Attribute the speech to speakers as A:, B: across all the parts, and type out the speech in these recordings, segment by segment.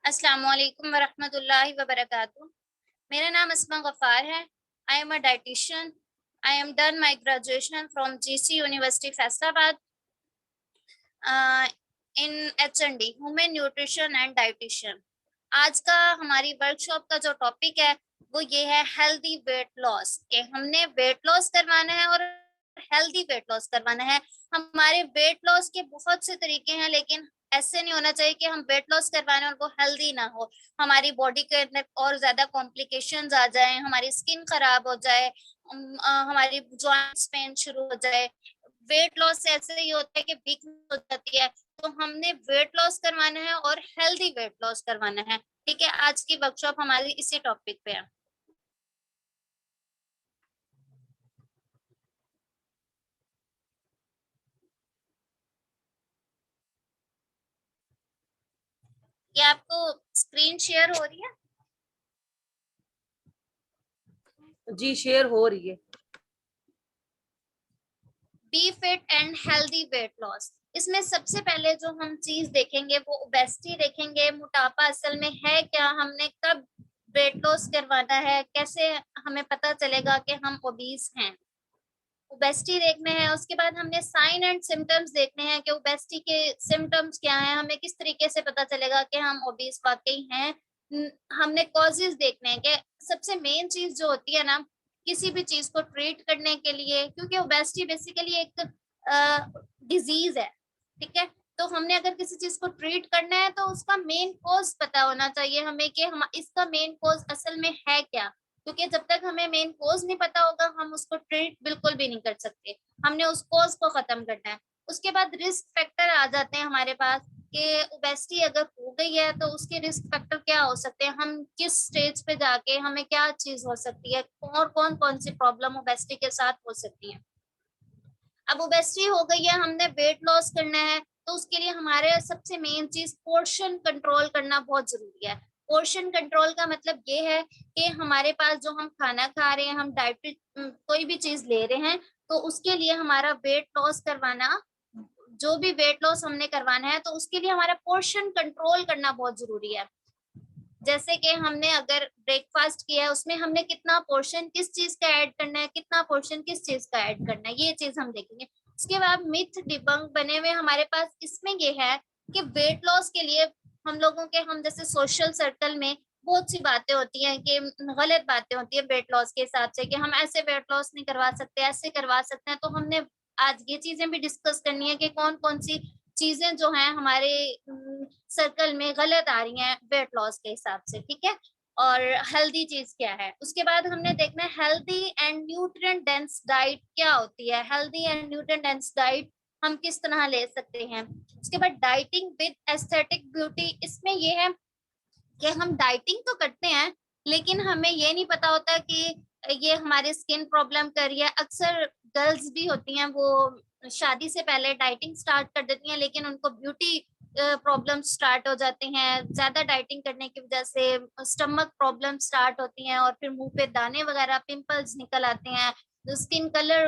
A: अस्सलामुअलैकुम वरहमतुल्लाहि वबरकातुह। मेरा नाम अस्मा गफ़ार है। I am a dietitian. I am done my graduation from GC university Faisalabad in HND human nutrition and dietitian. आज का हमारी वर्कशॉप का जो टॉपिक है वो ये है हेल्दी वेट लॉस, कि हमने वेट लॉस करवाना है और हेल्दी वेट लॉस करवाना है। हमारे वेट लॉस के बहुत से तरीके हैं, लेकिन ऐसे नहीं होना चाहिए कि हम वेट लॉस करवाने और वो हेल्दी ना हो, हमारी बॉडी के अंदर और ज्यादा कॉम्प्लिकेशंस आ जाए, हमारी स्किन खराब हो जाए, हमारी जॉइंट्स पेन शुरू हो जाए। वेट लॉस से ऐसे ही होता है कि वीकनेस हो जाती है। तो हमने वेट लॉस करवाना है और हेल्दी वेट लॉस करवाना है। ठीक है, आज की वर्कशॉप हमारी इसी टॉपिक पे है। क्या आपको स्क्रीन शेयर हो रही है?
B: जी शेयर हो रही है।
A: Be fit and healthy weight loss. इसमें सबसे पहले जो हम चीज देखेंगे वो ओबेसिटी देखेंगे। मोटापा असल में है क्या, हमने कब वेट लॉस करवाना है, कैसे हमें पता चलेगा कि हम ओबीस हैं, ओबेसिटी देखने हैं। उसके बाद हमने साइन एंड सिम्टम्स देखने हैं कि ओबेसिटी के सिम्टम्स क्या हैं, हमें किस तरीके से पता चलेगा कि हम ओबीस वाकई हैं। हमने कॉजेज देखने हैं कि सबसे मेन चीज जो होती है ना, किसी भी चीज को ट्रीट करने के लिए, क्योंकि ओबेसिटी बेसिकली एक डिजीज है, ठीक है। तो हमने अगर किसी चीज को ट्रीट करना है तो उसका मेन कॉज पता होना चाहिए हमें कि हम इसका मेन कॉज असल में है क्या, क्योंकि जब तक हमें मेन कॉज नहीं पता होगा हम उसको ट्रीट बिल्कुल भी नहीं कर सकते। हमने उस कॉज को खत्म करना है। उसके बाद रिस्क फैक्टर आ जाते हैं हमारे पास कि ओबेसिटी अगर हो गई है तो उसके रिस्क फैक्टर क्या हो सकते हैं, हम किस स्टेज पे जाके हमें क्या चीज हो सकती है और कौन कौन सी प्रॉब्लम ओबेसिटी के साथ हो सकती है। अब ओबेसिटी हो गई है, हमने वेट लॉस करना है, तो उसके लिए हमारे सबसे मेन चीज पोर्शन कंट्रोल करना बहुत जरूरी है। पोर्शन कंट्रोल का मतलब ये है कि हमारे पास जो हम खाना खा रहे हैं, हम डाइट कोई भी चीज ले रहे हैं, तो उसके लिए हमारा वेट लॉस करवाना, जो भी वेट लॉस हमने करवाना है तो उसके लिए हमारा पोर्शन कंट्रोल करना बहुत जरूरी है। जैसे कि हमने अगर ब्रेकफास्ट किया है, उसमें हमने कितना पोर्शन किस चीज का ऐड करना है, कितना पोर्शन किस चीज का ऐड करना है, ये चीज हम देखेंगे। उसके बाद मिथ डिबंक बने हुए हमारे पास इसमें ये है कि वेट लॉस के लिए हम लोगों के, हम जैसे सोशल सर्कल में बहुत सी बातें होती हैं कि गलत बातें होती है वेट लॉस के हिसाब से, कि हम ऐसे वेट लॉस नहीं करवा सकते, ऐसे करवा सकते हैं। तो हमने आज ये चीजें भी डिस्कस करनी है कि कौन कौन सी चीजें जो हैं हमारे सर्कल में गलत आ रही हैं वेट लॉस के हिसाब से, ठीक है। और हेल्दी चीज क्या है, उसके बाद हमने देखना है healthy and nutrient dense diet क्या होती है। Healthy and nutrient dense diet हम किस तरह ले सकते हैं। उसके बाद डाइटिंग विद एस्थेटिक ब्यूटी, इसमें ये है कि हम डाइटिंग तो करते हैं लेकिन हमें ये नहीं पता होता कि ये हमारी स्किन प्रॉब्लम कर रही है। अक्सर गर्ल्स भी होती हैं वो शादी से पहले डाइटिंग स्टार्ट कर देती हैं, लेकिन उनको ब्यूटी प्रॉब्लम स्टार्ट हो जाते हैं। ज्यादा डाइटिंग करने की वजह से स्टमक प्रॉब्लम स्टार्ट होती हैं और फिर मुंह पे दाने वगैरह पिंपल्स निकल आते हैं, स्किन कलर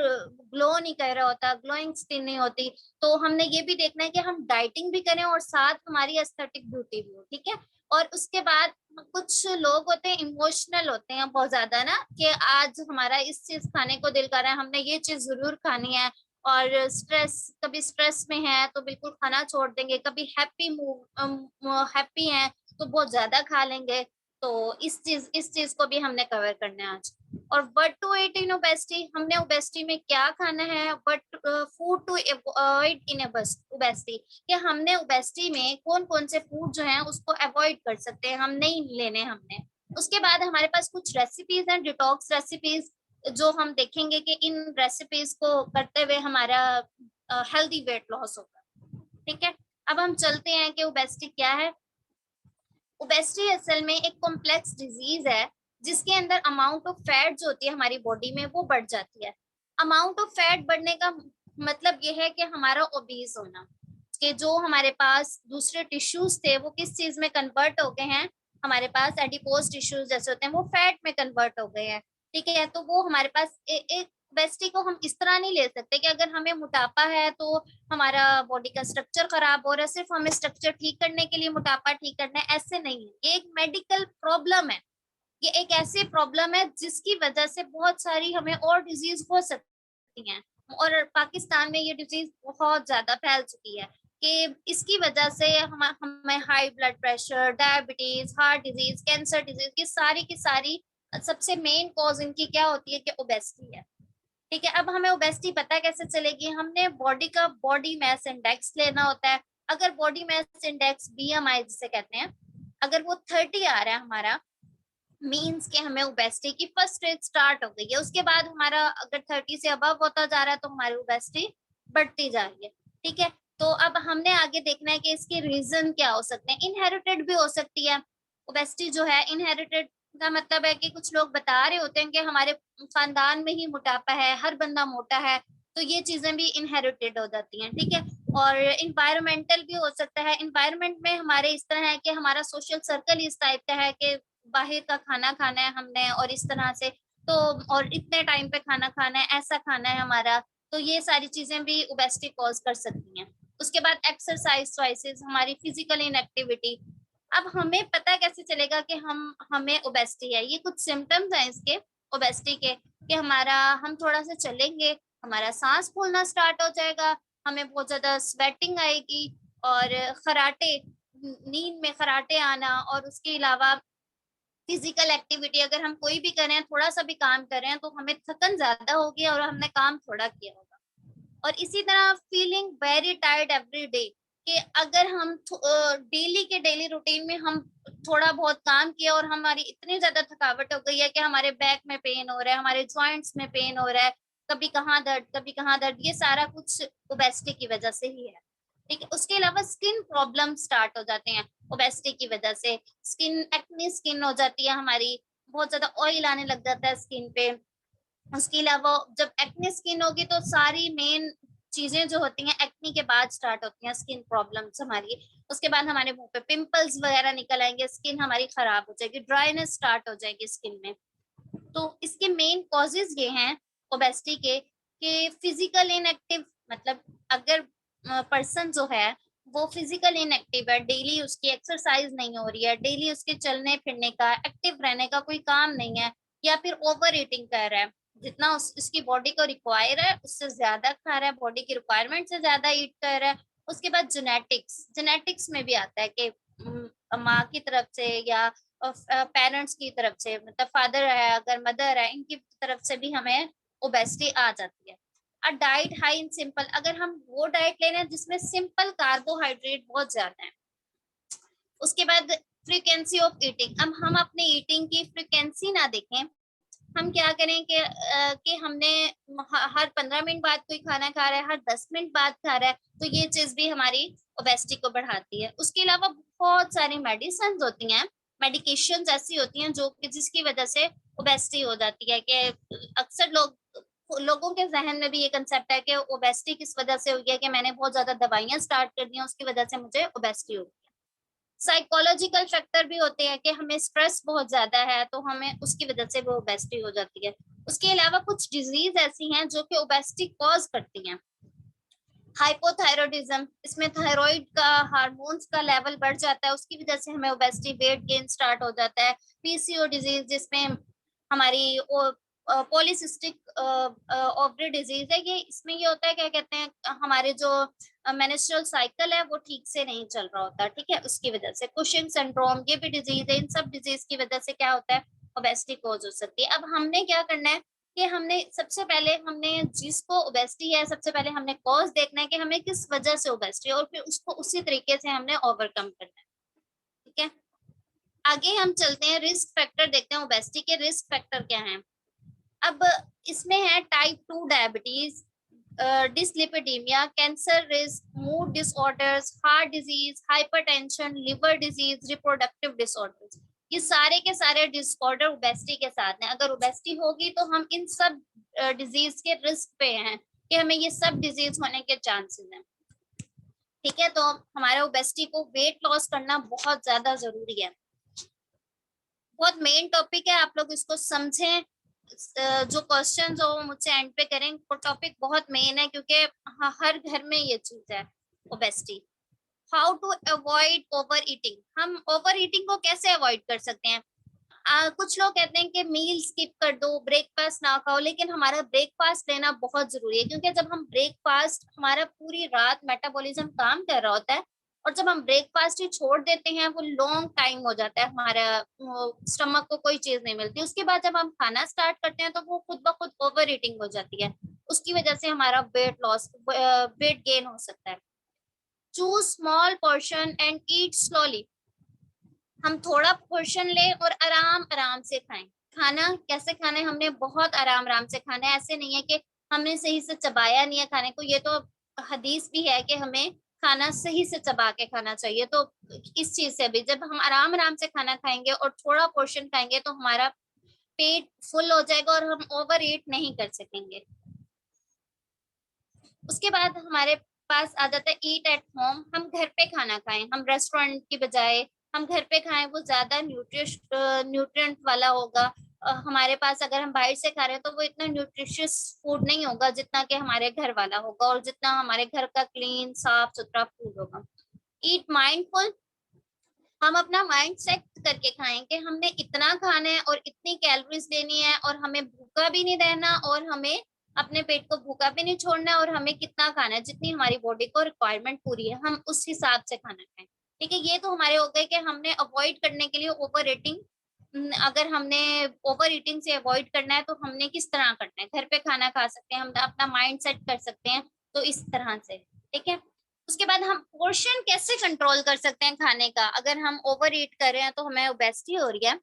A: ग्लो नहीं कर रहा होता, ग्लोइंग स्किन नहीं होती। तो हमने ये भी देखना है कि हम डाइटिंग भी करें और साथ हमारी एस्थेटिक ब्यूटी भी हो, ठीक है। और उसके बाद कुछ लोग होते हैं इमोशनल होते हैं बहुत ज्यादा ना, कि आज हमारा इस चीज खाने को दिल कर रहा है, हमने ये चीज जरूर खानी है। और स्ट्रेस, कभी स्ट्रेस में है तो बिल्कुल खाना छोड़ देंगे, कभी हैप्पी है तो बहुत ज्यादा खा लेंगे। तो इस चीज को भी हमने कवर करना है आज। और what to eat in obesity, हमने ओबेसिटी में क्या खाना है, but food to avoid in obesity, कि हमने ओबेसिटी में कौन कौन से फूड जो हैं उसको अवॉइड कर सकते हैं, हम नहीं लेने हमने। उसके बाद हमारे पास कुछ रेसिपीज हैं, डिटॉक्स रेसिपीज, जो हम देखेंगे कि इन रेसिपीज को करते हुए हमारा हेल्दी वेट लॉस होगा, ठीक है। अब हम चलते हैं कि ओबेसिटी क्या है। ओबेसिटी असल में एक कॉम्प्लेक्स डिजीज है जिसके अंदर अमाउंट ऑफ फैट जो होती है हमारी बॉडी में वो बढ़ जाती है। अमाउंट ऑफ फैट बढ़ने का मतलब ये है कि हमारा ओबीज होना, कि जो हमारे पास दूसरे टिश्यूज थे वो किस चीज में कन्वर्ट हो गए हैं, हमारे पास एडिपोज टिश्यूज जैसे होते हैं वो फैट में कन्वर्ट हो गए हैं, ठीक है। तो वो हमारे पास एक ओबेसिटी को हम इस तरह नहीं ले सकते कि अगर हमें मोटापा है तो हमारा बॉडी का स्ट्रक्चर खराब हो रहा है, सिर्फ हमें स्ट्रक्चर ठीक करने के लिए मोटापा ठीक करना है, ऐसे नहीं है। ये एक मेडिकल प्रॉब्लम है, ये एक ऐसी प्रॉब्लम है जिसकी वजह से बहुत सारी हमें और डिजीज हो सकती हैं, और पाकिस्तान में ये डिजीज बहुत ज्यादा फैल चुकी है कि इसकी वजह से हमें high blood pressure, diabetes, heart disease, cancer disease, ये सारी की सारी सबसे मेन कॉज इनकी क्या होती है कि ओबेसिटी है। ठीक है, अब हमें ओबेसिटी पता कैसे चलेगी? हमने बॉडी का बॉडी मास इंडेक्स लेना होता है। अगर बॉडी मास इंडेक्स बीएमआई जिसे कहते हैं, अगर वो 30 आ रहा है हमारा, मीन्स के हमें ओबेसिटी की फर्स्ट स्टेज स्टार्ट हो गई है। उसके बाद हमारा अगर 30 से अबव होता जा रहा है तो हमारी ओबेसिटी बढ़ती जा रही है। ठीक है, तो अब हमने आगे देखना है कि इसके रीजन क्या हो सकते हैं। इनहेरिटेड भी हो सकती है ओबेसिटी जो है। इनहेरिटेड का मतलब है कि कुछ लोग बता रहे होते हैं कि हमारे खानदान में ही मोटापा है, हर बंदा मोटा है, तो ये चीजें भी इनहेरिटेड हो जाती हैं। ठीक है, और इन्वायरमेंटल भी हो सकता है। इन्वायरमेंट में हमारे इस तरह है कि हमारा सोशल सर्कल इस टाइप का है कि बाहर का खाना खाना है हमने और इस तरह से, तो और इतने टाइम पे खाना खाना है, ऐसा खाना है हमारा, तो ये सारी चीजें भी ओबेसिटी कॉज कर सकती हैं। उसके बाद एक्सरसाइज चॉइसेस, हमारी फिजिकल इनएक्टिविटी। अब हमें पता कैसे चलेगा कि हमें ओबेसिटी है? ये कुछ सिम्टम्स हैं इसके ओबेसिटी के कि हम थोड़ा सा चलेंगे, हमारा सांस फूलना स्टार्ट हो जाएगा, हमें बहुत ज्यादा स्वेटिंग आएगी, और खराटे, नींद में खराटे आना, और उसके अलावा फिजिकल एक्टिविटी, अगर हम कोई भी करें, थोड़ा सा भी काम कर रहे हैं, तो हमें थकन ज्यादा होगी और हमने काम थोड़ा किया होगा। और इसी तरह feeling very tired every day, कि अगर हम डेली के डेली रूटीन में हम थोड़ा बहुत काम किया और हमारी इतनी ज्यादा थकावट हो गई है कि हमारे बैक में पेन हो रहा है, हमारे जॉइंट्स में पेन हो रहा है, कभी कहाँ दर्द कभी कहाँ दर्द, ये सारा कुछ ओबेसिटी की वजह से ही है। ठीक है, उसके अलावा स्किन प्रॉब्लम स्टार्ट हो जाते हैं ओबेसिटी की वजह से। स्किन एक्ने स्किन हो जाती है हमारी, बहुत ज्यादा ऑयल आने लग जाता है स्किन पे। उसके अलावा जब एक्ने स्किन होगी तो सारी मेन चीजें जो होती हैं एक्ने के बाद स्टार्ट होती हैं स्किन प्रॉब्लम्स हमारी। उसके बाद हमारे मुंह पे पिंपल्स वगैरह निकल आएंगे, स्किन हमारी खराब हो जाएगी, ड्राइनेस स्टार्ट हो जाएगी स्किन में। तो इसके मेन कॉजेज ये हैं ओबेसिटी के कि फिजिकल इनएक्टिव, मतलब अगर पर्सन जो है वो फिजिकल इनएक्टिव है, डेली उसकी एक्सरसाइज नहीं हो रही है, डेली उसके चलने फिरने का, एक्टिव रहने का कोई काम नहीं है, या फिर ओवर ईटिंग कर रहा है, जितना उसकी बॉडी को रिक्वायर है उससे ज्यादा खा रहा है, बॉडी की रिक्वायरमेंट से ज्यादा ईट कर रहा है। उसके बाद जेनेटिक्स, जेनेटिक्स में भी आता है कि माँ की तरफ से या पेरेंट्स की तरफ से, मतलब फादर है अगर मदर है, इनकी तरफ से भी हमें ओबेसिटी आ जाती है। A diet high in simple, अगर हम वो डाइट ले रहे हैं जिसमें सिंपल कार्बोहाइड्रेट बहुत ज्यादा है। उसके बाद फ्रीक्वेंसी ऑफ ईटिंग, अब हम अपने ईटिंग की फ्रीक्वेंसी ना देखें, हम क्या करें कि हमने हर 15 मिनट बाद कोई खाना खा रहा है, हर 10 मिनट बाद खा रहा है, तो ये चीज भी हमारी ओबेसिटी को बढ़ाती है। उसके अलावा बहुत सारी मेडिसिन होती हैं, मेडिकेशन ऐसी होती हैं जो कि जिसकी वजह से ओबेसिटी हो जाती है। कि अक्सर लोगों के जहन में भी ये कंसेप्ट है कि ओबेसिटी किस वजह से हुई है, कि मैंने बहुत ज्यादा दवाइयां स्टार्ट कर दी हैं उसकी वजह से मुझे ओबेसिटी हो गई। साइकोलॉजिकल फैक्टर भी होते हैं कि हमें स्ट्रेस बहुत ज्यादा है तो हमें उसकी वजह से वो ओबेसिटी हो जाती है। उसके अलावा कुछ डिजीज ऐसी हैं जो कि ओबेसिटी कॉज करती हैं। हाइपोथायरॉयडिज्म, इसमें थायराइड का हार्मोन्स का लेवल बढ़ जाता है, उसकी वजह से हमें ओबेसिटी, वेट गेन स्टार्ट हो जाता है। पीसीओ डिजीज, जिसमें हमारी पॉलीसिस्टिक ओवरी डिजीज है, ये इसमें ये होता है क्या कहते हैं, हमारे जो मेंस्ट्रुअल साइकिल है वो ठीक से नहीं चल रहा होता। ठीक है, उसकी वजह से कुशिंग सिंड्रोम, ये भी डिजीज है। इन सब डिजीज की वजह से क्या होता है, ओबेसिटी कॉज हो सकती है। अब हमने क्या करना है कि हमने जिसको ओबेसिटी है, सबसे पहले हमने कॉज देखना है कि हमें किस वजह से ओबेसिटी है, और फिर उसको उसी तरीके से हमने ओवरकम करना है। ठीक है, आगे हम चलते हैं, रिस्क फैक्टर देखते हैं ओबेसिटी के रिस्क फैक्टर क्या हैं। अब इसमें है type 2 diabetes, dyslipidaemia, cancer risk, mood disorders, heart disease, hypertension, liver disease, reproductive disorders. ये सारे के सारे डिसऑर्डर ओबेसिटी के साथ हैं। अगर ओबेसिटी होगी तो हम इन सब डिजीज के रिस्क पे हैं, कि हमें ये सब डिजीज होने के चांसेस हैं। ठीक है, तो हमारे ओबेसिटी को वेट लॉस करना बहुत ज्यादा जरूरी है। बहुत मेन टॉपिक है, आप लोग इसको समझें, जो क्वेश्चन हो वो मुझसे एंड पे करें। टॉपिक बहुत मेन है क्योंकि हर घर में ये चीज है, obesity. How to avoid over eating, हम ओवर ईटिंग को कैसे अवॉइड कर सकते हैं? कुछ लोग कहते हैं कि मील स्किप कर दो, ब्रेकफास्ट ना खाओ, लेकिन हमारा ब्रेकफास्ट लेना बहुत जरूरी है क्योंकि जब हम ब्रेकफास्ट, हमारा पूरी रात मेटाबॉलिज्म काम कर रहा होता है, और जब हम ब्रेकफास्ट ही छोड़ देते हैं वो लॉन्ग टाइम हो जाता है, हमारा स्टमक को कोई चीज नहीं मिलती, उसके बाद जब हम खाना स्टार्ट करते हैं तो वो खुद ब खुद ओवर ईटिंग हो जाती है, उसकी वजह से हमारा वेट लॉस, वेट गेन हो सकता है। Choose small portion and eat slowly, हम थोड़ा पोर्शन लें और आराम आराम से खाएं। खाना कैसे खाना है, हमने बहुत आराम आराम से खाना है, ऐसे नहीं है कि हमने सही से चबाया नहीं है खाने को, ये तो हदीस भी है कि हमें खाना सही से चबा के खाना चाहिए। तो इस चीज से भी जब हम आराम आराम से खाना खाएंगे और थोड़ा पोर्शन खाएंगे तो हमारा पेट फुल हो जाएगा और हम ओवर ईट नहीं कर सकेंगे। उसके बाद हमारे पास आ जाता है ईट एट होम, हम घर पे खाना खाएं, हम रेस्टोरेंट की बजाय हम घर पे खाएं, वो ज्यादा न्यूट्रिएंट वाला होगा। हमारे पास अगर हम बाहर से खा रहे हैं तो वो इतना न्यूट्रिशियस फूड नहीं होगा जितना कि हमारे घर वाला होगा, और जितना हमारे घर का क्लीन साफ सुथरा फूड होगा। ईट माइंडफुल, हम अपना माइंड सेट करके खाएं कि हमने इतना खाना है और इतनी कैलोरीज लेनी है, और हमें भूखा भी नहीं रहना और हमें अपने पेट को भूखा भी नहीं छोड़ना है, और हमें कितना खाना है, जितनी हमारी बॉडी को रिक्वायरमेंट पूरी है हम उस हिसाब से खाना खाएं। ठीक है, ये तो हमारे हो गए कि हमने अवॉइड करने के लिए ओवर ईटिंग। अगर हमने ओवर ईटिंग से अवॉइड करना है तो हमने किस तरह करना है, घर पे खाना खा सकते हैं, हम अपना माइंड सेट कर सकते हैं, तो इस तरह से। ठीक है, उसके बाद हम पोर्शन कैसे कंट्रोल कर सकते हैं खाने का, अगर हम ओवर ईट कर रहे हैं तो हमें ओबेसिटी हो रही है,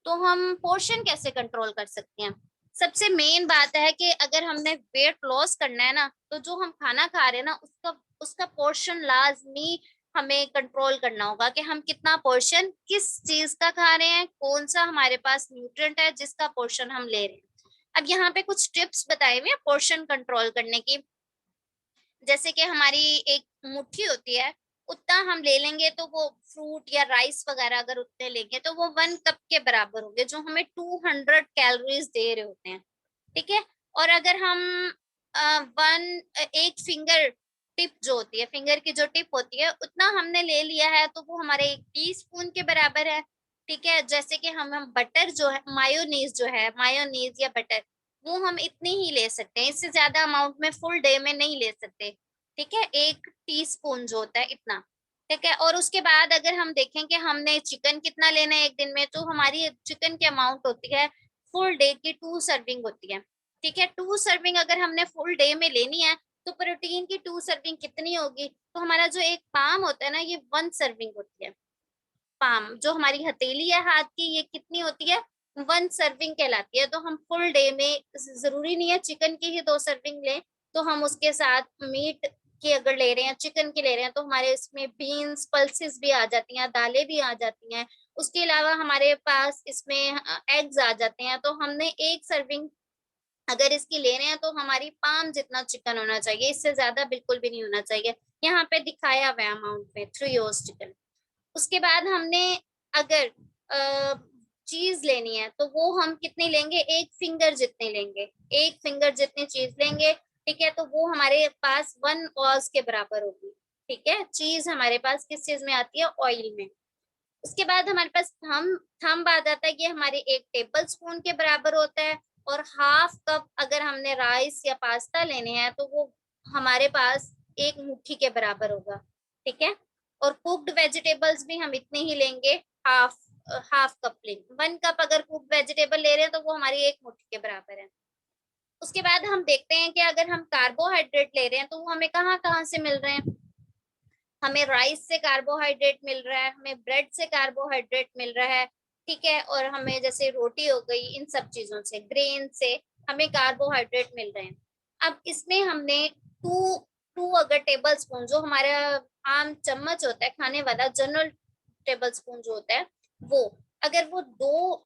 A: तो हम पोर्शन कैसे कंट्रोल कर सकते हैं? सबसे मेन बात है कि अगर हमने वेट लॉस करना है ना, तो जो हम खाना खा रहे हैं ना उसका उसका पोर्शन लाजमी हमें कंट्रोल करना होगा कि हम कितना पोर्शन किस चीज का खा रहे हैं, कौन सा हमारे पास न्यूट्रिएंट है जिसका पोर्शन हम ले रहे हैं। अब यहाँ पे कुछ टिप्स बताए हुए हैं पोर्शन कंट्रोल करने की। जैसे कि हमारी एक मुट्ठी होती है, उतना हम ले लेंगे तो वो फ्रूट या राइस वगैरह अगर उतने लेंगे तो वो 1 कप के बराबर होंगे, जो हमें 200 कैलोरीज दे रहे होते हैं। ठीक है, और अगर हम वन एक फिंगर टिप जो होती है, फिंगर की जो टिप होती है उतना हमने ले लिया है तो वो हमारे 1 टीस्पून के बराबर है। ठीक है, जैसे कि हम बटर जो है, मायोनीज या बटर, वो हम इतनी ही ले सकते हैं, इससे ज्यादा अमाउंट में फुल डे में नहीं ले सकते। ठीक है, 1 टीस्पून जो होता है इतना। ठीक है, और उसके बाद अगर हम देखें कि हमने चिकन कितना लेना है एक दिन में, तो हमारी चिकन की अमाउंट होती है फुल डे की 2 सर्विंग होती है। ठीक है, 2 सर्विंग अगर हमने फुल डे में लेनी है तो प्रोटीन की 2 सर्विंग कितनी होगी, तो हमारा जो एक पाम होता है ना, ये 1 सर्विंग होती है। पाम जो हमारी हथेली है हाथ की, ये कितनी होती है, 1 सर्विंग कहलाती है। तो हम फुल डे में, जरूरी नहीं है चिकन की ही 2 सर्विंग लें, तो हम उसके साथ मीट की अगर ले रहे हैं, चिकन की ले रहे हैं, तो हमारे इसमें बीन्स पल्सेस भी आ जाती हैं, दालें भी आ जाती हैं, उसके अलावा हमारे पास इसमें एग्स आ जाते हैं। तो हमने 1 सर्विंग अगर इसकी ले रहे हैं तो हमारी पाम जितना चिकन होना चाहिए, इससे ज्यादा बिल्कुल भी नहीं होना चाहिए, यहाँ पे दिखाया हुआ अमाउंट में 3 चिकन। उसके बाद हमने अगर चीज लेनी है तो वो हम कितनी लेंगे, 1 फिंगर जितने लेंगे, 1 फिंगर जितनी चीज लेंगे। ठीक है, तो वो हमारे पास 1 औस के बराबर होगी। ठीक है, चीज हमारे पास किस चीज में आती है, ऑयल में। उसके बाद हमारे पास थंब आ जाता है, ये हमारे 1 टेबल स्पून के बराबर होता है, और हाफ कप अगर हमने राइस या पास्ता लेने हैं तो वो हमारे पास 1 मुट्ठी के बराबर होगा। ठीक है, और कुक्ड वेजिटेबल्स भी हम इतने ही लेंगे, हाफ हाफ कप लेंगे, 1 कप अगर कुक्ड वेजिटेबल ले रहे हैं तो वो हमारी 1 मुट्ठी के बराबर है। उसके बाद हम देखते हैं कि अगर हम कार्बोहाइड्रेट ले रहे हैं तो वो हमें कहाँ कहाँ से मिल रहे हैं। हमें राइस से कार्बोहाइड्रेट मिल रहा है, हमें ब्रेड से कार्बोहाइड्रेट मिल रहा है। ठीक है, और हमें जैसे रोटी हो गई, इन सब चीजों से, ग्रेन से हमें कार्बोहाइड्रेट मिल रहे हैं। अब इसमें हमने टू टू अगर टेबल स्पून, जो हमारा आम चम्मच होता है खाने वाला, जनरल टेबल स्पून जो होता है, वो अगर वो 2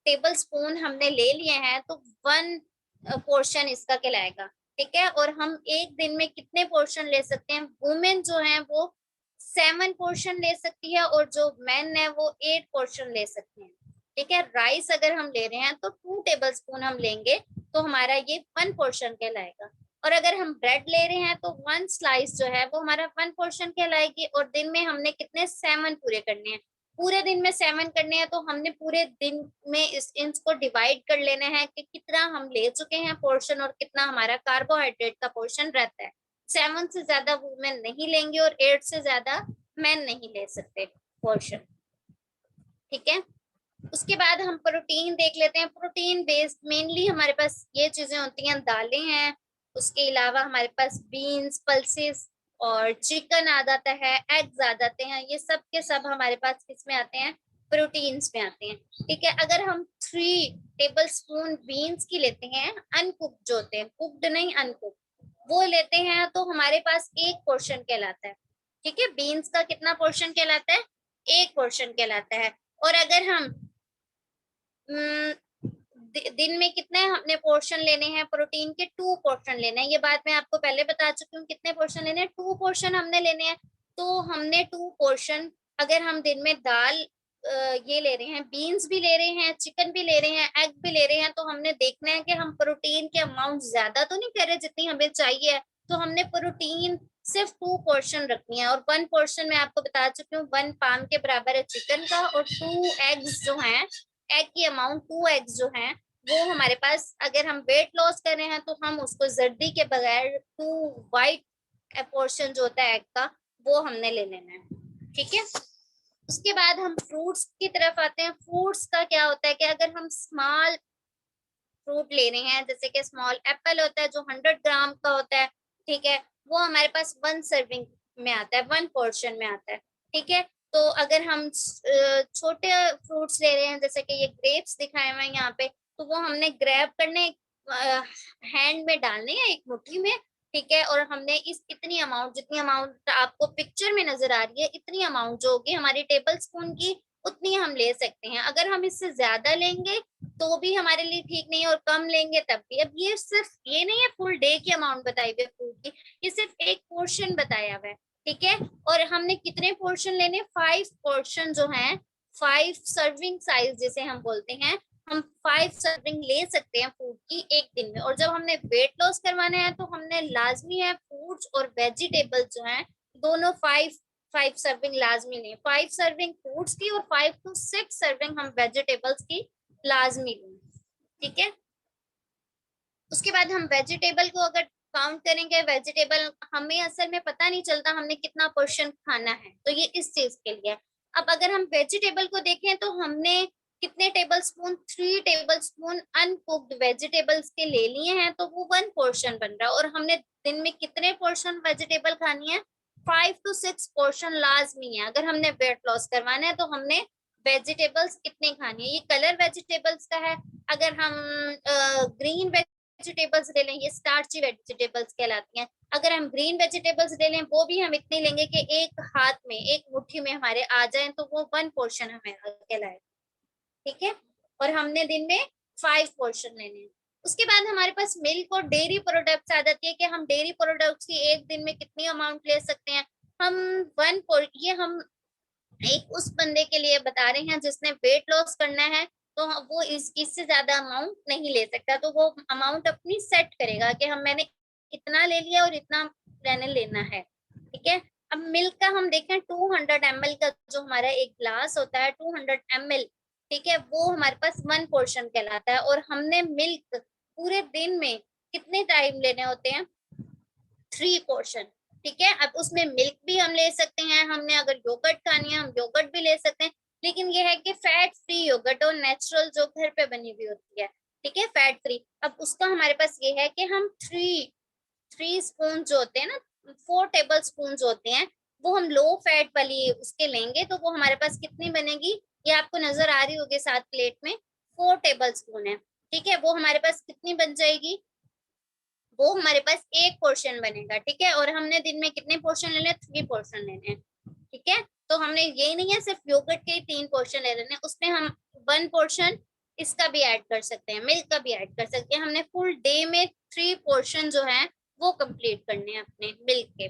A: टेबल स्पून हमने ले लिए हैं तो 1 पोर्शन इसका कहलाएगा। ठीक है, और हम एक दिन में कितने पोर्शन ले सकते हैं, वुमेन जो है वो 7 पोर्शन ले सकती है और जो मैन है वो 8 पोर्शन ले सकते हैं। ठीक है। राइस अगर हम ले रहे हैं तो 2 टेबल स्पून हम लेंगे, तो हमारा ये 1 पोर्शन कहलाएगा। और अगर हम ब्रेड ले रहे हैं तो 1 स्लाइस जो है वो हमारा 1 पोर्शन कहलाएगी। और दिन में हमने कितने 7 पूरे करने हैं, पूरे दिन में 7 करने हैं, तो हमने पूरे दिन में इसको डिवाइड कर लेना है कि कितना हम ले चुके हैं पोर्शन और कितना हमारा कार्बोहाइड्रेट का पोर्शन रहता है। 7 से ज्यादा वुमेन नहीं लेंगे और 8 से ज्यादा मैन नहीं ले सकते पोर्शन। ठीक है। उसके बाद हम प्रोटीन देख लेते हैं। प्रोटीन बेस्ड मेनली हमारे पास ये चीजें होती हैं, दालें हैं, उसके अलावा हमारे पास बीन्स, पल्सेस और चिकन आ जाता है, एग्स आ जाते हैं। ये सब के सब हमारे पास किस में आते हैं, प्रोटीन्स में आते हैं। ठीक है। अगर हम 3 टेबल स्पून बीन्स की लेते हैं, अनकुक्ड जो होते हैं, कुक्ड नहीं अनकुक्ड, वो लेते हैं तो हमारे पास 1 पोर्शन कहलाता है। ठीक है। बीन्स का कितना पोर्शन कहलाता है, 1 पोर्शन कहलाता है। और अगर हम दिन में कितने हमने पोर्शन लेने हैं प्रोटीन के, 2 पोर्शन लेने हैं। ये बात मैं आपको पहले बता चुकी हूँ, कितने पोर्शन लेने हैं, 2 पोर्शन हमने लेने हैं। तो हमने 2 पोर्शन, अगर हम दिन में दाल ये ले रहे हैं, बीन्स भी ले रहे हैं, चिकन भी ले रहे हैं, एग भी ले रहे हैं, तो हमने देखना है कि हम प्रोटीन के अमाउंट ज्यादा तो नहीं कर रहे जितनी हमें चाहिए। तो हमने प्रोटीन सिर्फ 2 पोर्शन रखनी है। और 1 पोर्शन मैं आपको बता चुकी हूँ 1 पाम के बराबर है चिकन का। और 2 एग्स जो हैं, एग की अमाउंट 2 एग्स जो हैं वो हमारे पास, अगर हम वेट लॉस कर रहे हैं तो हम उसको जर्दी के बगैर 2 वाइट पोर्शन जो होता है एग का, वो हमने ले लेना है। ठीक है। उसके बाद हम फ्रूट्स की तरफ आते हैं। फ्रूट्स का क्या होता है कि अगर हम स्मॉल फ्रूट ले रहे हैं, जैसे कि स्मॉल एप्पल होता है जो 100 ग्राम का होता है, ठीक है, वो हमारे पास 1 सर्विंग में आता है, 1 पोर्शन में आता है। ठीक है। तो अगर हम छोटे फ्रूट्स ले रहे हैं, जैसे कि ये ग्रेप्स दिखाए हुए हैं यहाँ पे, तो वो हमने ग्रैब करने, हैंड में डालने हैं एक मुट्ठी में। ठीक है। और हमने इस इतनी अमाउंट, जितनी अमाउंट आपको पिक्चर में नजर आ रही है, इतनी अमाउंट जो होगी हमारी टेबल स्पून की, उतनी हम ले सकते हैं। अगर हम इससे ज्यादा लेंगे तो भी हमारे लिए ठीक नहीं है, और कम लेंगे तब भी। अब ये सिर्फ ये नहीं है फुल डे की अमाउंट बताई हुई है फूड की, ये सिर्फ एक पोर्शन बताया हुआ है। ठीक है। और हमने कितने पोर्शन लेने, 5 पोर्शन जो हैं, 5 सर्विंग साइज जिसे हम बोलते हैं, हम 5 सर्विंग ले सकते हैं फूड की एक दिन में। और जब हमने वेट लॉस करवाना है तो हमने लाजमी है फ्रूट्स और वेजिटेबल जो हैं दोनों 5 सर्विंग लाजमी लें, 5 सर्विंग फ्रूट्स की और 5 to 6 सर्विंग हम वेजिटेबल्स की लाजमी लें। ठीक है। उसके बाद हम वेजिटेबल को अगर काउंट करेंगे, वेजिटेबल हमें असल में पता नहीं चलता हमने कितना पोर्शन खाना है, तो ये इस चीज के लिए। अब अगर हम वेजिटेबल को देखें तो हमने कितने table spoon, 3 table spoon uncooked vegetables के ले लिए हैं, तो वो 1 पोर्शन बन रहा है। और हमने दिन में कितने पोर्शन वेजिटेबल खानी है, 5 to 6 पोर्शन लाजमी है। अगर हमने वेट लॉस करवाना है तो हमने वेजिटेबल्स कितने खानी है। ये कलर वेजिटेबल्स का है। अगर हम ग्रीन वेजिटेबल्स ले लें, ये स्टार्ची वेजिटेबल्स कहलाती हैं। अगर हम ग्रीन वेजिटेबल्स ले लें, वो भी हम इतने लेंगे कि एक हाथ में, एक मुट्ठी में हमारे आ जाएं, तो वो 1 पोर्शन हमें कहलाए। ठीक है। और हमने दिन में 5 पोर्शन लेने हैं। उसके बाद हमारे पास मिल्क और डेयरी प्रोडक्ट्स आ जाती है कि हम डेयरी प्रोडक्ट्स की एक दिन में कितनी अमाउंट ले सकते हैं। हम ये हम एक उस बंदे के लिए बता रहे हैं जिसने वेट लॉस करना है, तो वो इससे ज्यादा अमाउंट नहीं ले सकता। तो वो अमाउंट अपनी सेट करेगा कि मैंने इतना ले लिया और इतना मैंने लेना है। ठीक है। अब मिल्क का हम देखें, 200 ml का जो हमारा एक ग्लास होता है, 200 ml, ठीक है, वो हमारे पास 1 पोर्शन कहलाता है। और हमने मिल्क पूरे दिन में कितने टाइम लेने होते हैं, 3 पोर्शन। ठीक है। अब उसमें मिल्क भी हम ले सकते हैं, हमने अगर योगर्ट खानी है हम योगर्ट भी ले सकते हैं, लेकिन ये है कि फैट फ्री योगर्ट और नेचुरल जो घर पे बनी हुई होती है, ठीक है, फैट फ्री। अब उसका हमारे पास ये है कि हम 3 स्पून जो होते हैं ना, 4 टेबल स्पून जो होते हैं, वो हम लो फैट वाली उसके लेंगे, तो वो हमारे पास कितनी बनेगी, ये आपको नजर आ रही होगी साथ प्लेट में, 4 टेबल स्पून है। ठीक है। वो हमारे पास कितनी बन जाएगी, वो हमारे पास 1 पोर्शन बनेगा। ठीक है। और हमने दिन में कितने पोर्शन लेने हैं, 3 पोर्शन लेने हैं। ठीक है। तो हमने ये नहीं है सिर्फ योगर्ट के 3 पोर्शन ले लेने, उसमें हम 1 पोर्शन इसका भी ऐड कर सकते हैं, मिल्क का भी ऐड कर सकते हैं। हमने फुल डे में 3 पोर्शन जो है वो कंप्लीट करने हैं अपने मिल्क के।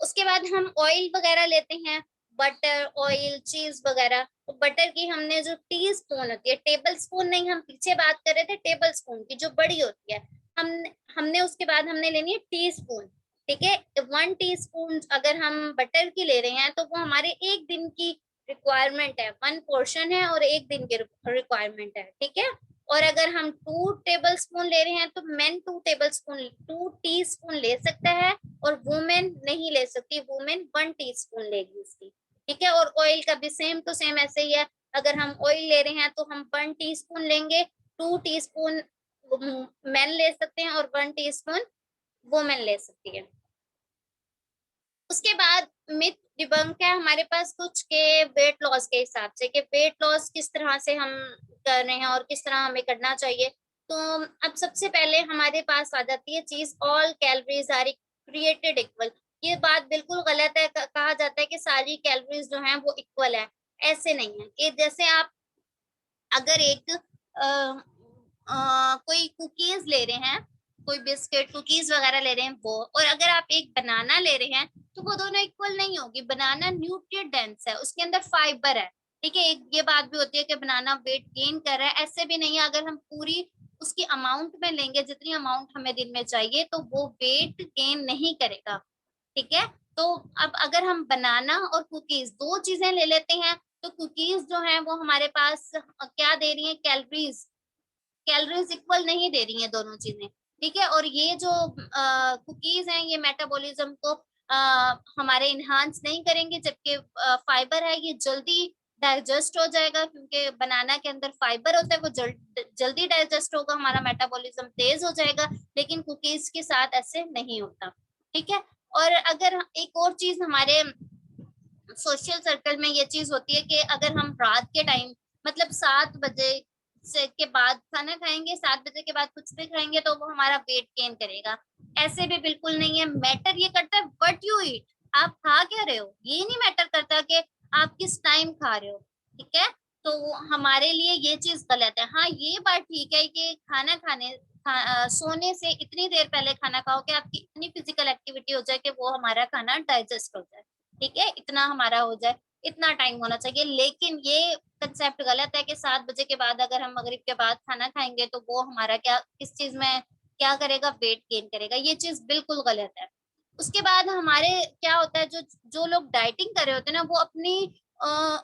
A: उसके बाद हम ऑयल वगैरह लेते हैं, बटर, ऑयल, चीज वगैरह। तो बटर की हमने जो टी स्पून होती है, टेबल स्पून नहीं, हम पीछे बात कर रहे थे टेबल स्पून की जो बड़ी होती है, हम हमने उसके बाद हमने लेनी है टी स्पून। ठीक है, 1 टी स्पून अगर हम बटर की ले रहे हैं तो वो हमारे एक दिन की रिक्वायरमेंट है, 1 पोर्शन है और एक दिन की रिक्वायरमेंट है। ठीक है, और अगर हम 2 टेबल स्पून ले रहे हैं तो main 2 table spoon, 2 tea spoon ले सकता है, और वुमेन नहीं ले सकती, वुमेन 1 टीस्पून लेगी उसकी। ठीक है, और ऑयल का भी सेम टू सेम ऐसे ही है, अगर हम ऑयल ले रहे हैं तो हम 1 टीस्पून लेंगे, 2 टीस्पून मेन ले सकते हैं और 1 टीस्पून वुमेन ले सकती है। उसके बाद मिथ डिबंक है हमारे पास कुछ के वेट लॉस के हिसाब से, कि वेट लॉस किस तरह से हम कर रहे हैं और किस तरह हमें करना चाहिए। तो अब सबसे पहले हमारे पास आ जाती है चीज, all calories are created equal. ये बात बिल्कुल गलत है, कहा जाता है कि सारी कैलोरीज जो हैं वो इक्वल है। ऐसे नहीं है कि जैसे आप अगर एक कोई कुकीज ले रहे हैं, कोई बिस्किट कुकीज वगैरह ले रहे हैं वो, और अगर आप एक बनाना ले रहे हैं तो वो दोनों इक्वल नहीं होगी। बनाना न्यूट्रिएंट डेंस है, उसके अंदर फाइबर है। ठीक है, एक ये बात भी होती है कि बनाना वेट गेन कर रहा है, ऐसे भी नहीं है। अगर हम पूरी उसकी अमाउंट में लेंगे जितनी अमाउंट हमें दिन में चाहिए तो वो वेट गेन नहीं करेगा। ठीक है, तो अब अगर हम बनाना और कुकीज दो चीजें ले लेते हैं, तो कुकीज जो है वो हमारे पास क्या दे रही है, कैलोरीज, कैलोरीज इक्वल नहीं दे रही हैं दोनों चीजें। ठीक है, और ये जो कुकीज हैं ये मेटाबॉलिज्म को हमारे इन्हांस नहीं करेंगे, जबकि फाइबर है ये जल्दी डाइजेस्ट हो जाएगा, क्योंकि बनाना के अंदर फाइबर होता है, वो जल्दी डाइजेस्ट होगा, हमारा मेटाबॉलिज्म तेज हो जाएगा। लेकिन कुकीज के साथ ऐसे नहीं होता। ठीक है, और अगर एक और चीज हमारे सोशल सर्कल में ये चीज होती है कि अगर हम रात के टाइम, मतलब 7 बजे से के बाद खाना खाएंगे, 7 बजे के बाद कुछ भी खाएंगे तो वो हमारा वेट गेन करेगा। ऐसे भी बिल्कुल नहीं है। मैटर ये करता है व्हाट यू ईट, आप खा क्या रहे हो, ये नहीं मैटर करता कि आप किस टाइम खा रहे हो। ठीक है, तो हमारे लिए ये चीज गलत है। हाँ, ये बात ठीक है कि खाना सोने से इतनी देर पहले खाना खाओ कि आपकी इतनी फिजिकल एक्टिविटी हो जाए कि वो हमारा खाना डाइजेस्ट हो जाए। ठीक है, इतना हमारा हो जाए, इतना टाइम होना चाहिए। लेकिन ये कंसेप्ट गलत है कि 7 बजे के बाद अगर हम मगरिब के बाद खाना खाएंगे तो वो हमारा क्या, किस चीज में क्या करेगा, वेट गेन करेगा। ये चीज बिल्कुल गलत है। उसके बाद हमारे क्या होता है, जो जो लोग डाइटिंग कर रहे होते हैं ना, वो अपनी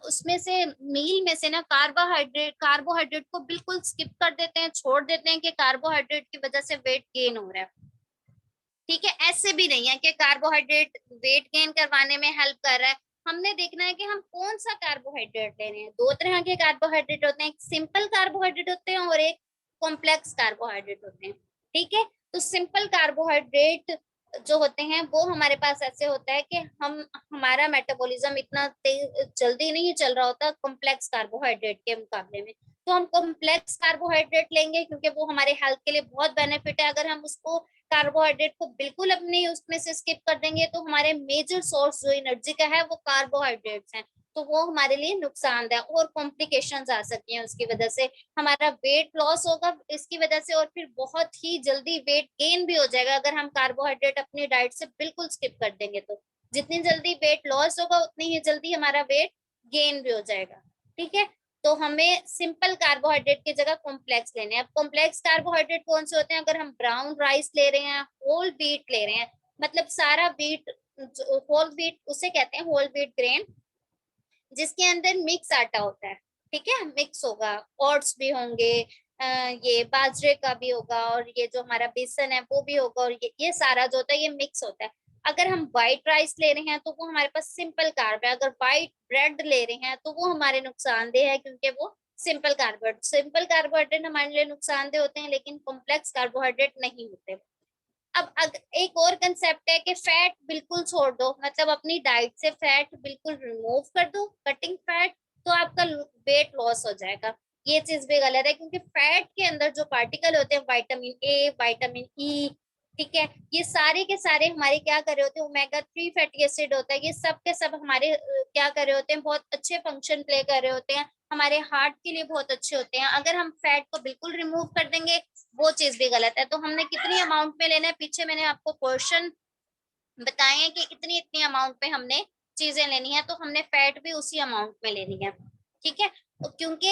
A: उसमें से मील में से ना कार्बोहाइड्रेट को बिल्कुल स्किप कर देते हैं, छोड़ देते हैं कि कार्बोहाइड्रेट की वजह से वेट गेन हो रहा है। ठीक है, ऐसे भी नहीं है कि कार्बोहाइड्रेट वेट गेन करवाने में हेल्प कर रहा है। हमने देखना है कि हम कौन सा कार्बोहाइड्रेट ले रहे हैं। 2 तरह के कार्बोहाइड्रेट होते हैं, एक सिंपल कार्बोहाइड्रेट होते हैं और एक कॉम्प्लेक्स कार्बोहाइड्रेट होते हैं। ठीक है, तो सिंपल कार्बोहाइड्रेट जो होते हैं वो हमारे पास ऐसे होता है कि हम हमारा मेटाबॉलिज्म इतना तेज जल्दी नहीं चल रहा होता कॉम्प्लेक्स कार्बोहाइड्रेट के मुकाबले में। तो हम कॉम्प्लेक्स कार्बोहाइड्रेट लेंगे क्योंकि वो हमारे हेल्थ के लिए बहुत बेनिफिट है। अगर हम उसको कार्बोहाइड्रेट को बिल्कुल अपने उसमें से स्किप कर देंगे तो हमारे मेजर सोर्स जो एनर्जी का है वो कार्बोहाइड्रेट्स हैं, तो वो हमारे लिए नुकसानदायक और कॉम्प्लिकेशंस आ सकती हैं। उसकी वजह से हमारा वेट लॉस होगा इसकी वजह से, और फिर बहुत ही जल्दी वेट गेन भी हो जाएगा अगर हम कार्बोहाइड्रेट अपनी डाइट से बिल्कुल स्किप कर देंगे। तो जितनी जल्दी वेट लॉस होगा उतनी ही जल्दी हमारा वेट गेन भी हो जाएगा। ठीक है, तो हमें सिंपल कार्बोहाइड्रेट की जगह कॉम्प्लेक्स लेने हैं। अब कॉम्प्लेक्स कार्बोहाइड्रेट कौन से होते हैं, अगर हम ब्राउन राइस ले रहे हैं, होल व्हीट ले रहे हैं, मतलब सारा व्हीट, होल व्हीट उसे कहते हैं, होल व्हीट ग्रेन, जिसके अंदर मिक्स आटा होता है। ठीक है, मिक्स होगा, ओट्स भी होंगे, ये बाजरे का भी होगा, और ये जो हमारा बेसन है वो भी होगा, और ये सारा जो होता है ये मिक्स होता है। अगर हम व्हाइट राइस ले रहे हैं तो वो हमारे पास सिंपल कार्ब है। अगर व्हाइट ब्रेड ले रहे हैं तो वो हमारे नुकसानदेह है, क्योंकि वो सिंपल कार्बोहाइड्रेट हमारे लिए नुकसानदेह होते हैं, लेकिन कॉम्प्लेक्स कार्बोहाइड्रेट नहीं होते। अब एक और कंसेप्ट है कि फैट बिल्कुल छोड़ दो, मतलब अपनी डाइट से फैट बिल्कुल रिमूव कर दो, कटिंग फैट, तो आपका वेट लॉस हो जाएगा। ये चीज भी गलत है, क्योंकि फैट के अंदर जो पार्टिकल होते हैं, विटामिन ए, विटामिन ई, ठीक है, ये सारे के सारे हमारे क्या कर रहे होते हैं, ओमेगा 3 फैटी एसिड होता है, ये सब के सब हमारे क्या कर रहे होते हैं, बहुत अच्छे फंक्शन प्ले कर रहे होते हैं, हमारे हार्ट के लिए बहुत अच्छे होते हैं। अगर हम फैट को बिल्कुल रिमूव कर देंगे वो चीज भी गलत है। तो हमने कितनी अमाउंट में लेना है, पीछे मैंने आपको पोर्शन बताए हैं कि इतनी इतनी अमाउंट में हमने चीजें लेनी है तो हमने फैट भी उसी अमाउंट में लेनी है, ठीक है। तो क्योंकि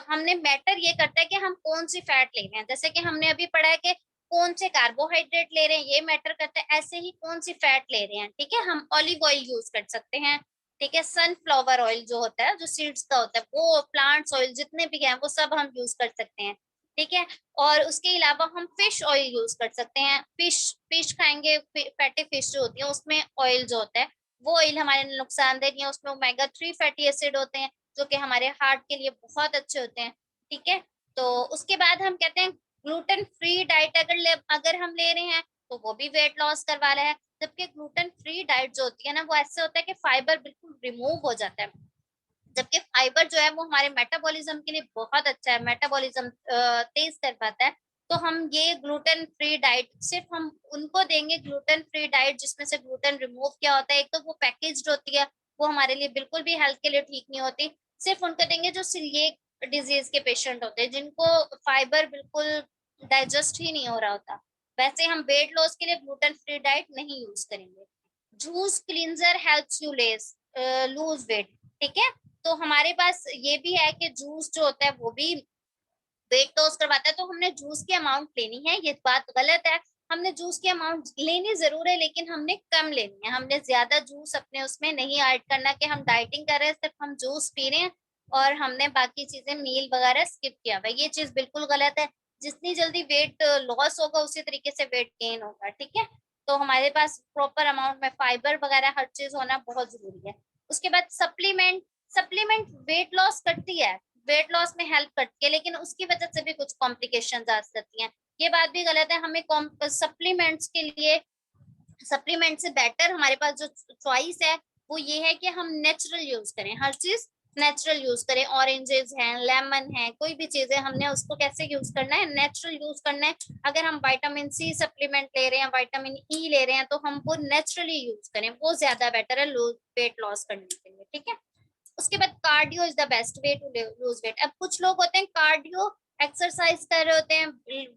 A: हमने मैटर ये करता है कि हम कौन सी फैट ले रहे हैं, जैसे कि हमने अभी पढ़ा है कि कौन से कार्बोहाइड्रेट ले रहे हैं ये मैटर करता है, ऐसे ही कौन सी फैट ले रहे हैं, ठीक है। हम ऑलिव ऑयल यूज कर सकते हैं, ठीक है। सनफ्लावर ऑयल जो होता है, जो सीड्स का होता है, वो प्लांट्स ऑयल जितने भी हैं वो सब हम यूज कर सकते हैं, ठीक है। और उसके अलावा हम फिश ऑयल यूज कर सकते हैं, फिश फिश खाएंगे, फैटी फिश जो होती है उसमें ऑयल जो होता है वो ऑयल हमारे लिए नुकसानदेह नहीं है, उसमें ओमेगा 3 फैटी एसिड होते हैं जो कि हमारे हार्ट के लिए बहुत अच्छे होते हैं, ठीक है। तो उसके बाद हम कहते हैं ग्लूटेन फ्री डाइट अगर हम ले रहे हैं तो वो भी वेट लॉस करवा रहा है, जबकि ग्लूटेन फ्री डाइट जो होती है ना वो ऐसे होता है कि फाइबर बिल्कुल रिमूव हो जाता है, जबकि फाइबर जो है वो हमारे मेटाबॉलिज्म के लिए बहुत अच्छा है, मेटाबॉलिज्म तेज कर पाता है। तो हम ये ग्लूटेन फ्री डाइट सिर्फ हम उनको देंगे, ग्लूटेन फ्री डाइट जिसमें से ग्लूटेन रिमूव किया होता है, एक तो वो पैकेज्ड होती है, वो हमारे लिए बिल्कुल भी हेल्थ के लिए ठीक नहीं होती, सिर्फ उनको देंगे जो सीलिएक डिजीज के पेशेंट होते हैं जिनको फाइबर बिल्कुल डाइजेस्ट ही नहीं हो रहा होता। वैसे हम वेट लॉस के लिए ग्लूटेन फ्री डाइट नहीं यूज करेंगे। Juice cleanser helps you lose weight, ठीक है। तो हमारे पास ये भी है कि जूस जो होता है वो भी वेट लॉस करवाता है, तो हमने जूस की अमाउंट लेनी है, ये बात गलत है। हमने जूस की अमाउंट लेनी जरूर है लेकिन हमने कम लेनी है, हमने ज्यादा जूस अपने उसमें नहीं ऐड करना कि हम डाइटिंग कर रहे हैं सिर्फ हम जूस पी रहे हैं और हमने बाकी चीजें मील वगैरह स्किप किया हुआ है, ये चीज बिल्कुल गलत है। जितनी जल्दी वेट लॉस होगा उसी तरीके से वेट गेन होगा, ठीक है। तो हमारे पास प्रॉपर अमाउंट में फाइबर वगैरह हर चीज होना बहुत जरूरी है। उसके बाद सप्लीमेंट, सप्लीमेंट वेट लॉस करती है, वेट लॉस में हेल्प करती है, लेकिन उसकी वजह से भी कुछ कॉम्प्लिकेशन आ सकती हैं, ये बात भी गलत है। हमें सप्लीमेंट्स के लिए, सप्लीमेंट से बेटर हमारे पास जो चॉइस है वो ये है कि हम नेचुरल यूज करें, हर चीज नेचुरल यूज करें। ऑरेंजेस हैं, लेमन है, कोई भी चीज है, हमने उसको कैसे यूज करना है, नेचुरल यूज करना है। अगर हम विटामिन सी सप्लीमेंट ले रहे हैं, विटामिन ई ले रहे हैं, तो हम वो नेचुरली यूज करें, वो ज्यादा बेटर है वेट लॉस करने के लिए, ठीक है। उसके बाद cardio is the best way to lose weight. अब कुछ लोग होते हैं कार्डियो एक्सरसाइज कर रहे होते हैं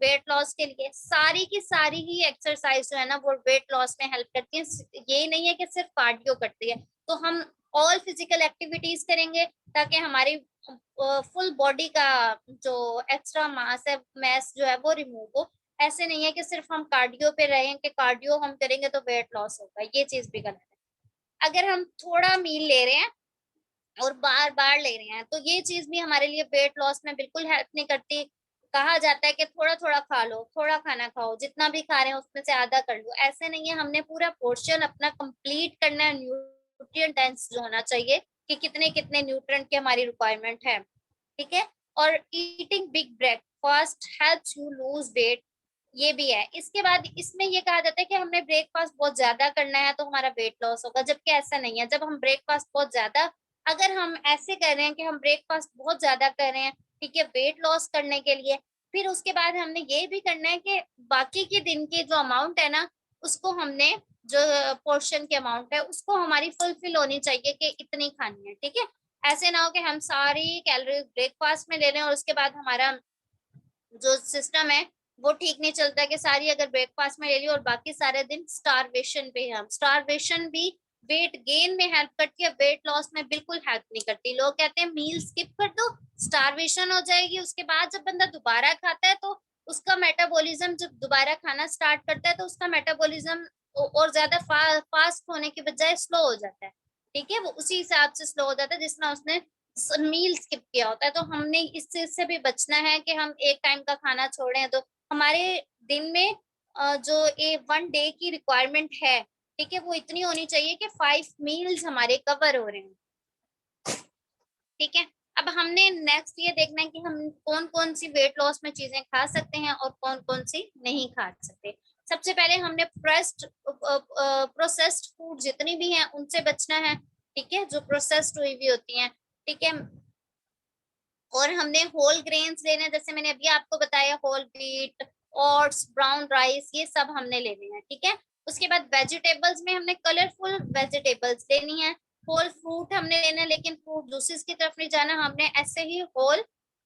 A: वेट लॉस के लिए, सारी की सारी ही एक्सरसाइज जो है ना वो वेट लॉस में हेल्प करती है, ये नहीं है कि सिर्फ कार्डियो करती है। तो हम ऑल फिजिकल एक्टिविटीज करेंगे ताकि हमारी फुल बॉडी का जो एक्स्ट्रा मास है, मैस जो है वो रिमूव हो। ऐसे नहीं है कि सिर्फ हम कार्डियो पे रहें कि कार्डियो हम करेंगे तो वेट लॉस होगा, ये चीज भी गलत है। अगर हम थोड़ा मील ले रहे हैं और बार बार ले रहे हैं तो ये चीज भी हमारे लिए वेट लॉस में बिल्कुल हेल्प नहीं करती। कहा जाता है कि थोड़ा थोड़ा खा लो, थोड़ा खाना खाओ, जितना भी खा रहे हैं उसमें से आधा कर लो, ऐसे नहीं है, हमने पूरा पोर्शन अपना कंप्लीट करना है, न्यूट्रिएंट डेंस जो होना चाहिए कि कितने कितने न्यूट्रिएंट की हमारी रिक्वायरमेंट है, ठीक है। और eating big breakfast helps you lose weight, ये भी है। इसके बाद इसमें ये कहा जाता है कि हमने ब्रेकफास्ट बहुत ज्यादा करना है तो हमारा वेट लॉस होगा, जबकि ऐसा नहीं है। जब हम ब्रेकफास्ट बहुत ज्यादा, अगर हम ऐसे कर रहे हैं कि हम ब्रेकफास्ट बहुत ज्यादा कर रहे हैं, ठीक है, वेट लॉस करने के लिए, फिर उसके बाद हमने ये भी करना है कि बाकी के दिन की जो अमाउंट है ना उसको हमने, जो पोर्शन की अमाउंट है उसको हमारी फुलफिल होनी चाहिए कि इतनी खानी है, ठीक है। ऐसे ना हो कि हम सारी कैलोरीज ब्रेकफास्ट में ले रहे हैं और उसके बाद हमारा जो सिस्टम है वो ठीक नहीं चलता, कि सारी अगर ब्रेकफास्ट में ले ली और बाकी सारे दिन स्टारवेशन पे हम, स्टारवेशन भी वेट गेन में हेल्प करती है, वेट लॉस में बिल्कुल हेल्प नहीं करती। लोग कहते हैं मील स्किप कर दो स्टारवेशन हो जाएगी, उसके बाद जब बंदा दोबारा खाता है तो उसका मेटाबॉलिज्म, जब दोबारा खाना स्टार्ट करता है तो उसका मेटाबॉलिज्म और ज्यादा फास्ट होने की बजाय स्लो हो जाता है, ठीक है। वो उसी हिसाब से स्लो हो जाता है जिसमें उसने मील स्किप किया होता है। तो हमने इस चीज से भी बचना है कि हम एक टाइम का खाना छोड़ें, तो हमारे दिन में जो ए 1 डे की रिक्वायरमेंट है, ठीक है, वो इतनी होनी चाहिए कि 5 मील्स हमारे कवर हो रहे हैं, ठीक है। अब हमने नेक्स्ट ये देखना है कि हम कौन कौन सी वेट लॉस में चीजें खा सकते हैं और कौन कौन सी नहीं खा सकते। सबसे पहले हमने प्रोसेस्ड फूड जितनी भी हैं उनसे बचना है, ठीक है, जो प्रोसेस्ड हुई हुई होती हैं, ठीक है। और हमने होल ग्रेन्स लेने हैं, जैसे मैंने अभी आपको बताया whole wheat, oats, brown rice, ये सब हमने लेने हैं, ठीक है। उसके बाद वेजिटेबल्स में हमने कलरफुल वेजिटेबल्स लेनी है, होल फ्रूट हमने लेना है, लेकिन फ्रूट जूसेस की तरफ नहीं जाना, हमने ऐसे ही होल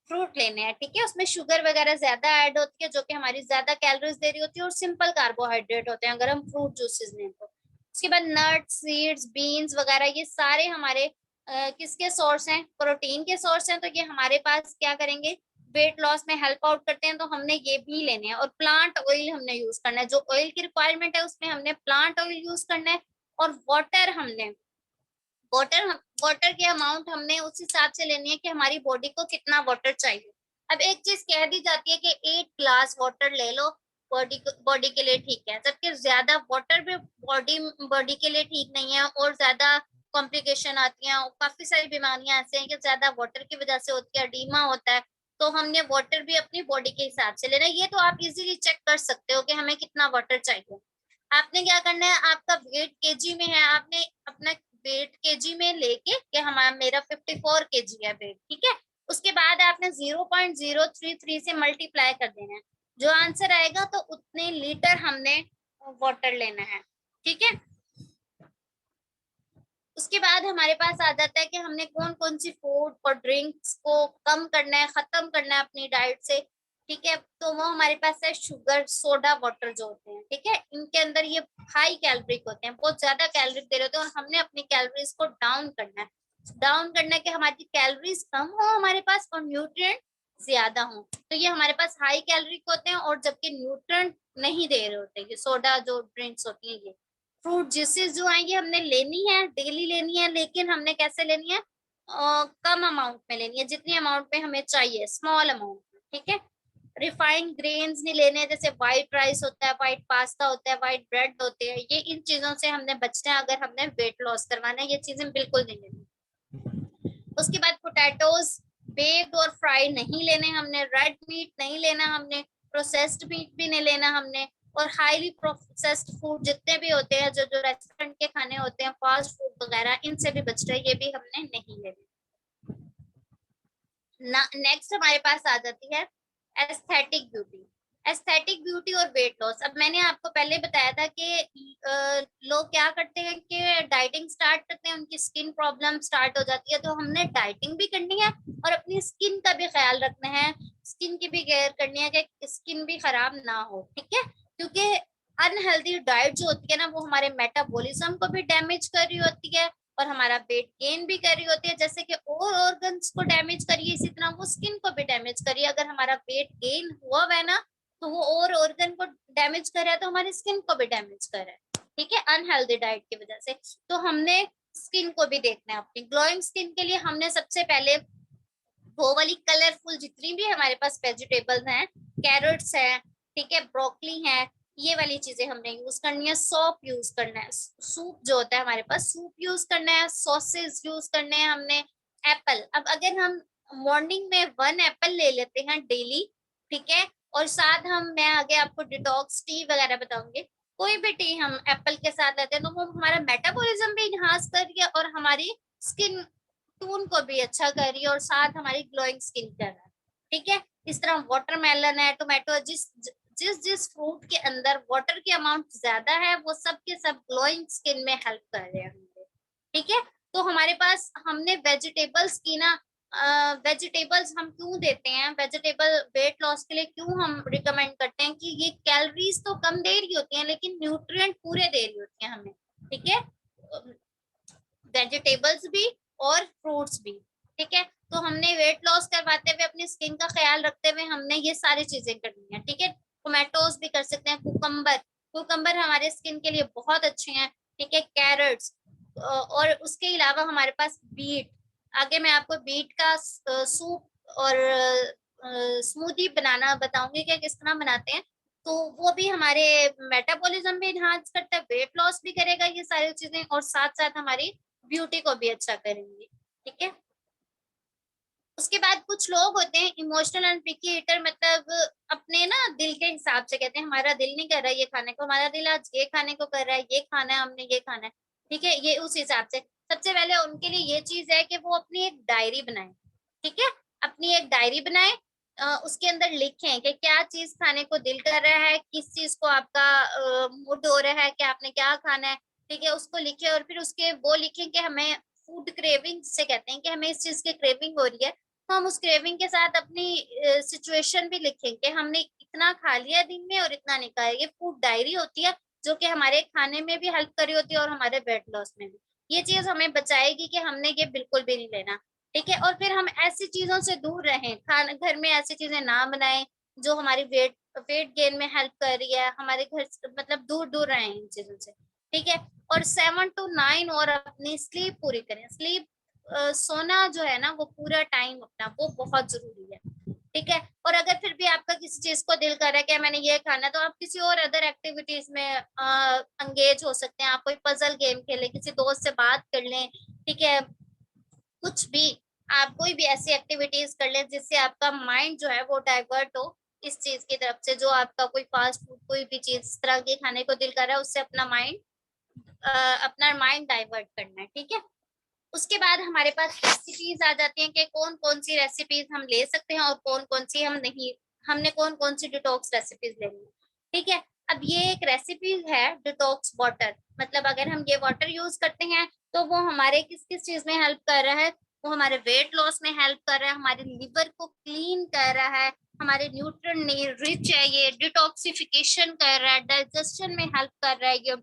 A: फ्रूट लेने हैं, ठीक है। उसमें शुगर वगैरह ज्यादा ऐड होती है जो कि हमारी ज्यादा कैलोरीज दे रही होती है और सिंपल कार्बोहाइड्रेट होते हैं अगर हम फ्रूट जूसेस लें तो। उसके बाद नट्स, सीड्स, बीन्स वगैरह ये सारे हमारे किसके सोर्स हैं, प्रोटीन के सोर्स हैं। तो ये हमारे पास क्या करेंगे, वेट लॉस में हेल्प आउट करते हैं। तो हमने ये भी लेने हैं। और प्लांट ऑयल हमने यूज करना है, जो ऑयल की रिक्वायरमेंट है उसमें हमने प्लांट ऑयल यूज करना है। और वाटर वाटर की अमाउंट हमने उस हिसाब से लेनी है कि हमारी बॉडी को कितना वाटर चाहिए। अब एक चीज कह दी जाती है कि 8 ग्लास वाटर ले लो, बॉडी के लिए ठीक है, जबकि ज्यादा वाटर भी बॉडी बॉडी के लिए ठीक नहीं है, और ज्यादा कॉम्प्लिकेशन आती हैं, और काफी सारी बीमारियां ऐसे हैं कि ज्यादा वाटर की वजह से होती है, एडीमा होता है। तो हमने वाटर भी अपनी बॉडी के हिसाब से लेना है। ये तो आप इजीली चेक कर सकते हो कि हमें कितना वाटर चाहिए। आपने क्या करना है, आपका वेट केजी में है, आपने अपना वेट केजी में लेके कि हमारा मेरा 54 केजी है वेट, ठीक है। उसके बाद आपने 0.033 से मल्टीप्लाई कर देना है। जो आंसर आएगा तो उतने लीटर हमने वाटर लेना है, ठीक है। उसके बाद हमारे पास आ जाता है कि हमने कौन कौन सी फूड और ड्रिंक्स को कम करना है, खत्म करना है अपनी डाइट से, ठीक है। तो वो हमारे पास है शुगर, सोडा वाटर जो होते हैं, ठीक है। इनके अंदर ये हाई कैलोरिक होते हैं, बहुत ज्यादा कैलोरी दे रहे होते हैं, और हमने अपनी कैलोरीज को डाउन करना है। डाउन करना है कि हमारी कैलोरीज कम हो हमारे पास और न्यूट्रिएंट ज्यादा हो। तो ये हमारे पास हाई कैलोरिक होते हैं, और जबकि न्यूट्रिएंट नहीं दे रहे होते ये सोडा जो ड्रिंक्स होती है। ये फ्रूट जूसेस जो आएंगे हमने लेनी है, डेली लेनी है, लेकिन हमने कैसे लेनी है, कम अमाउंट में लेनी है, जितनी अमाउंट में हमें चाहिए, स्मॉल अमाउंट में, ठीक है। रिफाइंड ग्रेन्स नहीं लेने, जैसे व्हाइट राइस होता है, व्हाइट पास्ता होता है, व्हाइट ब्रेड होते हैं, ये इन चीजों से हमने बचना है अगर हमने वेट लॉस करवाना है। ये चीजें बिल्कुल नहीं लेनी। उसके बाद पोटैटोज बेक्ड और फ्राइड नहीं लेने हमने, रेड मीट नहीं लेना हमने, प्रोसेस्ड मीट भी नहीं लेना हमने, और हाईली प्रोसेस्ड फूड जितने भी होते हैं, जो जो रेस्टोरेंट के खाने होते हैं, फास्ट फूड वगैरह, इनसे भी बचना है, ये भी हमने नहीं लेने। नेक्स्ट हमारे पास आ जाती है एस्थेटिक ब्यूटी। एस्थेटिक ब्यूटी और वेट लॉस। अब मैंने आपको पहले बताया था कि लोग क्या करते हैं कि डाइटिंग स्टार्ट करते हैं, उनकी स्किन प्रॉब्लम स्टार्ट हो जाती है। तो हमने डाइटिंग भी करनी है और अपनी स्किन का भी ख्याल रखना है, स्किन की भी केयर करनी है कि स्किन भी खराब ना हो, ठीक है। क्योंकि अनहेल्दी डाइट जो होती है ना, वो हमारे मेटाबॉलिज्म को भी डैमेज कर रही होती है, और हमारा वेट गेन भी कर रही होती है। जैसे कि और ऑर्गन्स को डैमेज करिए, इसी तरह वो स्किन को भी डैमेज करिए। अगर हमारा वेट गेन हुआ है ना, तो वो और ऑर्गन को डैमेज कर रहा है, तो हमारी स्किन को भी डैमेज कर रहा है, ठीक है, अनहेल्दी डाइट की वजह से। तो हमने स्किन को भी देखना है। अपनी ग्लोइंग स्किन के लिए हमने सबसे पहले वो वाली कलरफुल जितनी भी हमारे पास वेजिटेबल्स हैं, कैरेट्स है, ठीक है, ब्रोकली है, ये वाली चीजें हमने यूज करनी है। सॉप यूज करना है, सूप जो होता है हमारे पास, सूप यूज करना है, सॉसेज यूज करने हैं हमने। एप्पल, अब अगर हम मॉर्निंग में 1 एप्पल ले लेते हैं डेली, ठीक है, और साथ मैं आगे आपको डिटॉक्स टी वगैरह बताऊंगी, कोई भी टी हम एप्पल के साथ लेते हैं, तो वो हमारा मेटाबॉलिज्म भी इनहांस कर रही है, और हमारी स्किन टून को भी अच्छा कर रही है, और साथ हमारी ग्लोइंग स्किन कर रहा है, ठीक है। इस तरह वाटरमेलन है, टोमेटो, जिस जिस जिस फ्रूट के अंदर वाटर की अमाउंट ज्यादा है, वो सब के सब ग्लोइंग स्किन में हेल्प कर रहे हैं हमारे, ठीक है। तो हमारे पास हमने वेजिटेबल्स की ना, वेजिटेबल्स हम क्यों देते हैं, वेजिटेबल वेट लॉस के लिए क्यों हम रिकमेंड करते हैं, कि ये कैलोरीज तो कम दे रही होती हैं, लेकिन न्यूट्रिएंट पूरे दे रही होती हैं हमें, ठीक है, वेजिटेबल्स भी और फ्रूट्स भी, ठीक है। तो हमने वेट लॉस करवाते हुए अपनी स्किन का ख्याल रखते हुए हमने ये सारी चीजें करनी है, ठीक है। टोमेटोज भी कर सकते हैं, कुकम्बर, कुकम्बर हमारे स्किन के लिए बहुत अच्छे हैं, ठीक है, कैरेट्स, और उसके अलावा हमारे पास बीट। आगे मैं आपको बीट का सूप और स्मूदी बनाना बताऊंगी कि किस तरह बनाते हैं। तो वो भी हमारे मेटाबॉलिज्म भी इनहांस करता है, वेट लॉस भी करेगा ये सारी चीजें, और साथ साथ हमारी ब्यूटी को भी अच्छा करेंगे, ठीक है। उसके बाद कुछ लोग होते हैं इमोशनल एंड पिकी ईटर, मतलब अपने ना दिल के हिसाब से कहते हैं, हमारा दिल नहीं कर रहा है ये खाने को, हमारा दिल आज ये खाने को कर रहा है, ये खाना है, हमने ये खाना है, ठीक है, ये उस हिसाब से। सबसे पहले उनके लिए ये चीज है कि वो अपनी एक डायरी बनाए, ठीक है, अपनी एक डायरी बनाए, उसके अंदर लिखें कि क्या चीज खाने को दिल कर रहा है, किस चीज को आपका मूड हो रहा है कि आपने क्या खाना है, ठीक है, उसको लिखे। और फिर उसके वो लिखें कि हमें फूड क्रेविंग से कहते हैं कि हमें इस चीज की क्रेविंग हो रही है, तो हम उस क्रेविंग के साथ अपनी सिचुएशन भी लिखेंगे, हमने इतना खा लिया दिन में और इतना नहीं खाया। ये फूड डायरी होती है जो कि हमारे खाने में भी हेल्प करी होती है और हमारे वेट लॉस में भी। ये चीज हमें बचाएगी कि हमने ये बिल्कुल भी नहीं लेना। ठीक है, और फिर हम ऐसी चीजों से दूर रहें, खाना घर में ऐसी चीजें ना बनाएं जो हमारी वेट वेट गेन में हेल्प कर रही है, हमारे घर मतलब दूर दूर रहें इन चीजों से। ठीक है, और 7 to 9 और अपनी स्लीप पूरी करें। स्लीप सोना जो है ना वो पूरा टाइम अपना, वो बहुत जरूरी है। ठीक है, और अगर फिर भी आपका किसी चीज को दिल कर रहा है कि मैंने ये खाना, तो आप किसी और अदर एक्टिविटीज में अंगेज हो सकते हैं। आप कोई पजल गेम खेलें, किसी दोस्त से बात कर लें। ठीक है, कुछ भी, आप कोई भी ऐसी एक्टिविटीज कर लें जिससे आपका माइंड जो है वो डाइवर्ट हो इस चीज की तरफ से। जो आपका कोई फास्ट फूड, कोई भी चीज इस तरह की खाने को दिल कर रहा है, उससे अपना माइंड डाइवर्ट करना है। ठीक है, उसके बाद हमारे पास रेसिपीज आ जाती हैं कि कौन कौन सी रेसिपीज हम ले सकते हैं और कौन कौन सी हम नहीं, हमने कौन कौन सी डिटॉक्स रेसिपीज लेनी है। ठीक है, अब ये एक रेसिपी है डिटॉक्स वाटर, मतलब अगर हम ये वाटर यूज करते हैं तो वो हमारे किस किस चीज में हेल्प कर रहा है। वो हमारे वेट लॉस में हेल्प कर रहा है, हमारे लिवर को क्लीन कर रहा है, हमारे न्यूट्रिएंट रिच है, ये डिटॉक्सिफिकेशन कर रहा है, डाइजेशन में हेल्प कर रहा है ये,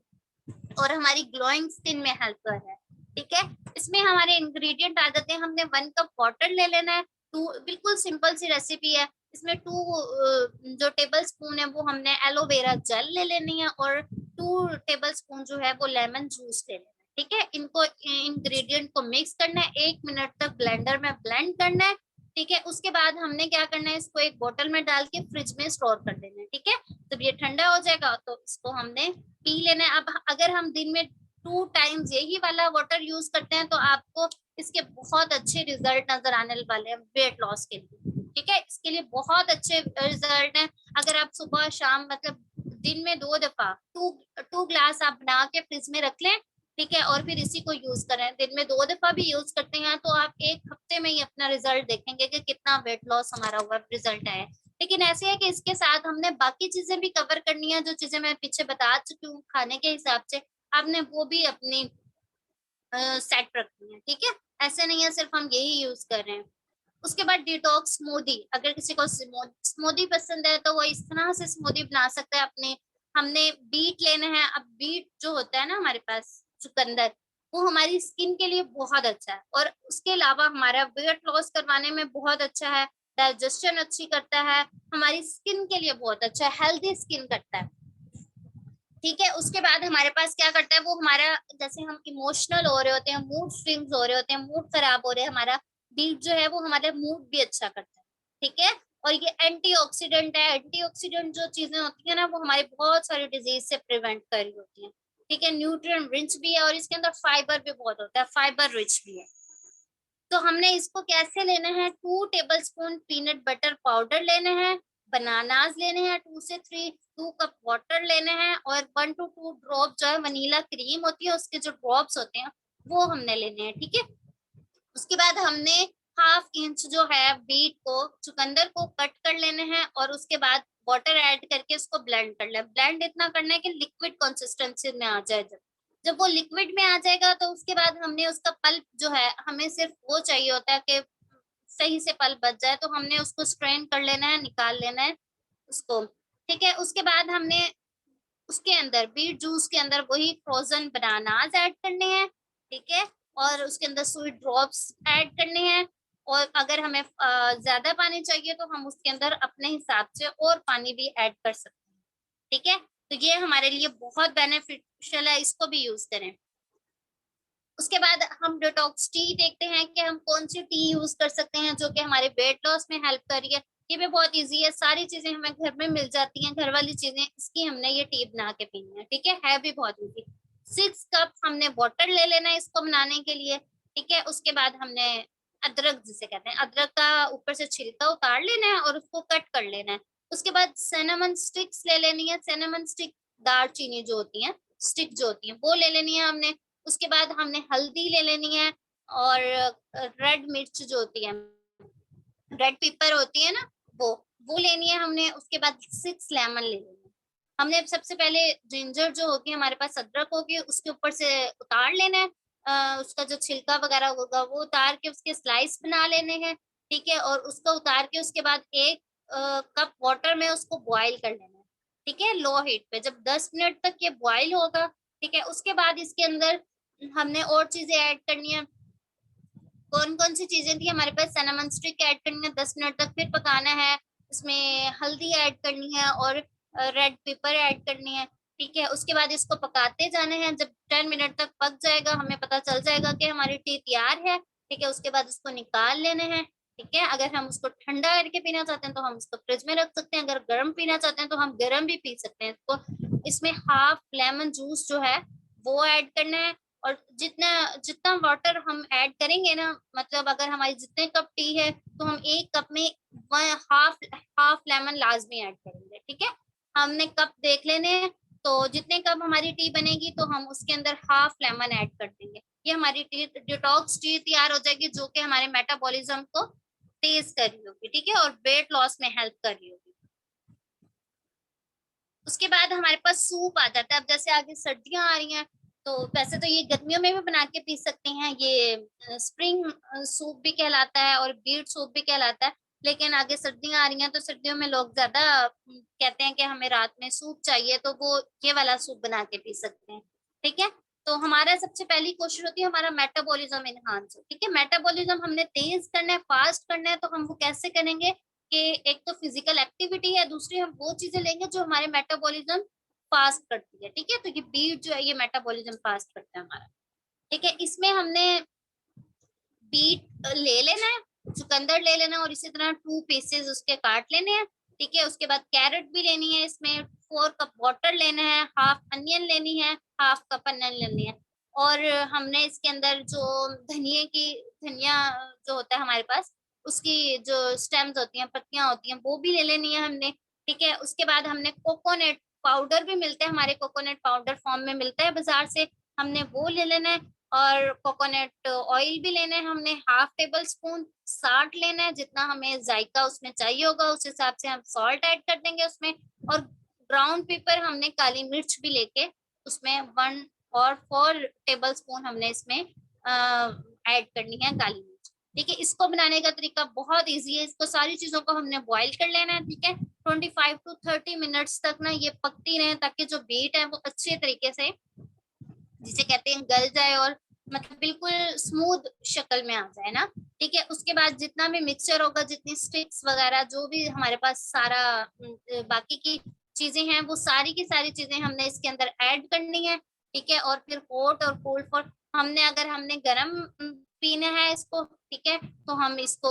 A: और हमारी ग्लोइंग स्किन में हेल्प कर रहा है। ठीक है, इसमें हमारे इंग्रेडिएंट आ जाते हैं। हमने 1 कप वाटर ले लेना है। टू, बिल्कुल सिंपल सी रेसिपी है। इसमें 2 जो टेबल स्पून है वो हमने एलोवेरा जेल ले लेनी है, और 2 टेबल स्पून जो है वो लेमन जूस ले लेना है। ठीक है, इनको इंग्रेडिएंट को मिक्स करना है, 1 मिनट तक ब्लेंडर में ब्लेंड करना है। ठीक है, उसके बाद हमने क्या करना है, इसको एक बोतल में डाल के फ्रिज में स्टोर कर देना है। ठीक है, जब ये ठंडा हो जाएगा तो इसको हमने पी लेना है। अब अगर हम दिन में 2 टाइम्स यही वाला वाटर यूज करते हैं तो आपको इसके बहुत अच्छे रिजल्ट नजर आने वाले हैं वेट लॉस के लिए। ठीक है, इसके लिए बहुत अच्छे रिजल्ट हैं। अगर आप सुबह शाम मतलब दिन में 2 दफा टू ग्लास आप बना के फ्रिज में रख लें। ठीक है, और फिर इसी को यूज करें, दिन में 2 दफा भी यूज करते हैं तो आप 1 हफ्ते में ही अपना रिजल्ट देखेंगे कि कितना वेट लॉस हमारा हुआ, रिजल्ट आया। लेकिन ऐसे है कि इसके साथ हमने बाकी चीजें भी कवर करनी है, जो चीजें मैं पीछे बता चुकी हूँ खाने के हिसाब से, आपने वो भी अपनी सेट रखनी है। ठीक है, ऐसे नहीं है सिर्फ हम यही यूज कर रहे हैं। उसके बाद डिटॉक्स स्मूदी, अगर किसी को स्मूदी पसंद है तो वो इस तरह से स्मूदी बना सकता है अपने। हमने बीट लेना है। अब बीट जो होता है ना हमारे पास, चुकंदर, वो हमारी स्किन के लिए बहुत अच्छा है, और उसके अलावा हमारा वेट लॉस करवाने में बहुत अच्छा है, डाइजेशन अच्छी करता है, हमारी स्किन के लिए बहुत अच्छा है, हेल्दी स्किन करता है। ठीक है, उसके बाद हमारे पास क्या करता है, वो हमारा जैसे हम इमोशनल हो रहे होते हैं, मूड स्विंग्स हो रहे होते हैं, मूड खराब हो रहे हैं, हमारा बीट जो है वो हमारे मूड भी अच्छा करता है। ठीक है, और ये एंटीऑक्सीडेंट है। एंटीऑक्सीडेंट जो चीजें होती है ना वो हमारी बहुत सारी डिजीज से प्रिवेंट कर रही होती है। ठीक है, न्यूट्रिएंट रिच भी है, और इसके अंदर फाइबर भी बहुत होता है, फाइबर रिच भी है। तो हमने इसको कैसे लेना है, 2 table spoon peanut butter powder लेना है, बनानास लेने हैं 2 से 3, 2 कप वाटर लेने हैं, और 1 to 2 ड्रॉप जो है वनीला क्रीम होती है उसके जो ड्रॉप्स होते हैं वो हमने लेने हैं। ठीक है, उसके बाद हमने 1/2 इंच जो है बीट को, चुकंदर को कट कर लेने हैं, और उसके बाद वाटर ऐड करके उसको ब्लेंड कर लें। ब्लेंड इतना करना है कि लिक्विड कंसिस्टेंसी में आ जाए। जब जब वो लिक्विड में आ जाएगा तो उसके बाद हमने उसका पल्प जो है, हमें सिर्फ वो चाहिए होता है कि सही से पल्प बच जाए, तो हमने उसको स्ट्रेन कर लेना है, निकाल लेना है उसको। ठीक है, उसके बाद हमने उसके अंदर बीट जूस के अंदर वही फ्रोजन बनानास ऐड करने हैं। ठीक है, और उसके अंदर स्वीट ड्रॉप्स ऐड करने हैं, और अगर हमें ज्यादा पानी चाहिए तो हम उसके अंदर अपने हिसाब से और पानी भी ऐड कर सकते हैं। ठीक है, तो ये हमारे लिए बहुत बेनिफिशियल है, इसको भी यूज करें। उसके बाद हम डिटॉक्स टी देखते हैं कि हम कौन सी टी यूज कर सकते हैं जो कि हमारे वेट लॉस में हेल्प कर रही है। ये भी बहुत इजी है, सारी चीजें हमें घर में मिल जाती हैं, घर वाली चीजें, इसकी हमने ये टी बना के पीनी है भी बहुत इजी। 6 कप हमने वाटर ले लेना है इसको बनाने के लिए। ठीक है, उसके बाद हमने अदरक, जिसे कहते हैं, अदरक का ऊपर से छिलका उतार लेना है और उसको कट कर लेना है। उसके बाद सिनेमन स्टिक्स ले लेनी है। सिनेमन स्टिक, दालचीनी जो होती है, स्टिक जो होती है वो ले लेनी है हमने। उसके बाद हमने हल्दी ले लेनी है, और रेड मिर्च जो होती है, रेड पेपर होती है ना, वो लेनी है हमने। उसके बाद 6 लेमन ले लेनी है हमने। सबसे पहले जिंजर जो होगी हमारे पास, अदरक होगी, उसके ऊपर से उतार लेना है, उसका जो छिलका वगैरह होगा वो उतार के उसके स्लाइस बना लेने हैं। ठीक है, और उसको उतार के उसके बाद 1 कप वाटर में उसको बॉईल कर लेना है। ठीक है, लो हीट पे। जब 10 मिनट तक ये बॉईल होगा, ठीक है, उसके बाद इसके अंदर हमने और चीजें ऐड करनी है। कौन कौन सी चीजें थी हमारे पास? सिनेमन स्टिक ऐड करनी है, 10 मिनट तक फिर पकाना है। इसमें हल्दी ऐड करनी है और रेड पेपर ऐड करनी है। ठीक है, उसके बाद इसको पकाते जाना है। जब 10 मिनट तक पक जाएगा, हमें पता चल जाएगा कि हमारी टी तैयार है। ठीक है, उसके बाद उसको निकाल लेना है। ठीक है, अगर हम उसको ठंडा करके पीना चाहते हैं तो हम उसको फ्रिज में रख सकते हैं, अगर गर्म पीना चाहते हैं तो हम गर्म भी पी सकते हैं इसको। इसमें हाफ लेमन जूस जो है वो ऐड करना है। और जितना जितना वाटर हम ऐड करेंगे ना, मतलब अगर हमारी जितने कप टी है तो हम एक कप में हाफ हाफ लेमन लाजमी ऐड करेंगे। ठीक है, हमने कप देख लेने हैं, तो जितने कप हमारी टी बनेगी तो हम उसके अंदर हाफ लेमन ऐड कर देंगे। ये हमारी टी डिटॉक्स टी तैयार हो जाएगी, जो कि हमारे मेटाबॉलिज्म को तेज कर रही होगी। ठीक है, और वेट लॉस में हेल्प कर रही होगी। उसके बाद हमारे पास सूप आ जाता है। अब जैसे आगे सर्दियां आ रही हैं, तो वैसे तो ये गर्मियों में भी बना के पी सकते हैं, ये स्प्रिंग सूप भी कहलाता है और बीट सूप भी कहलाता है। लेकिन आगे सर्दियां आ रही हैं, तो सर्दियों में लोग ज्यादा कहते हैं कि हमें रात में सूप चाहिए, तो वो ये वाला सूप बना के पी सकते हैं। ठीक है, तो हमारा सबसे पहली कोशिश होती है हमारा मेटाबॉलिज्म इनहांस हो। ठीक है, मेटाबॉलिज्म हमने तेज करना है, फास्ट करना है, तो हम वो कैसे करेंगे कि एक तो फिजिकल एक्टिविटी है, दूसरी हम वो चीजें लेंगे जो हमारे मेटाबॉलिज्म फास्ट करती है। ठीक है, तो ये बीट जो है ये मेटाबॉलिज्म फास्ट करता है हमारा। ठीक है, इसमें हमने बीट ले लेना है, चुकंदर ले लेना और इसी तरह 2 पीसेस उसके काट लेने हैं। ठीक है, उसके बाद कैरेट भी लेनी है, इसमें 4 कप वाटर लेना है, हाफ अनियन लेनी है, हाफ कप अनियन लेनी है। और हमने इसके अंदर जो धनिया जो होता है हमारे पास, उसकी जो स्टेम्स होती हैं, पत्तियां होती हैं, वो भी ले लेनी है हमने। ठीक है, उसके बाद हमने कोकोनट पाउडर भी मिलता है, हमारे कोकोनट पाउडर फॉर्म में मिलता है बाजार से, हमने वो ले लेना है। और कोकोनट ऑयल भी लेना है हमने, हाफ टेबल स्पून। साल्ट लेना है, जितना हमें जायका उसमें चाहिए होगा उस हिसाब से हम सॉल्ट ऐड कर देंगे उसमें। और ब्राउन पेपर, हमने काली मिर्च भी लेके उसमें 1 और 4 टेबल स्पून हमने इसमें ऐड करनी है काली मिर्च। ठीक है, इसको बनाने का तरीका बहुत इजी है। इसको सारी चीजों को हमने बॉईल कर लेना है। ठीक है, 25 to 30 मिनट्स तक ना ये पकती रहे, ताकि जो बीट है वो अच्छे तरीके से, जिसे कहते हैं, गल जाए और मतलब बिल्कुल स्मूथ शक्ल में आ जाए ना। ठीक है, उसके बाद जितना भी मिक्सचर होगा, जितनी स्टिक्स वगैरह जो भी हमारे पास सारा बाकी की चीजें हैं, वो सारी की सारी चीजें हमने इसके अंदर ऐड करनी है। ठीक है, और फिर हॉट और कोल्ड फॉर, अगर हमने गरम पीना है इसको, ठीक है, तो हम इसको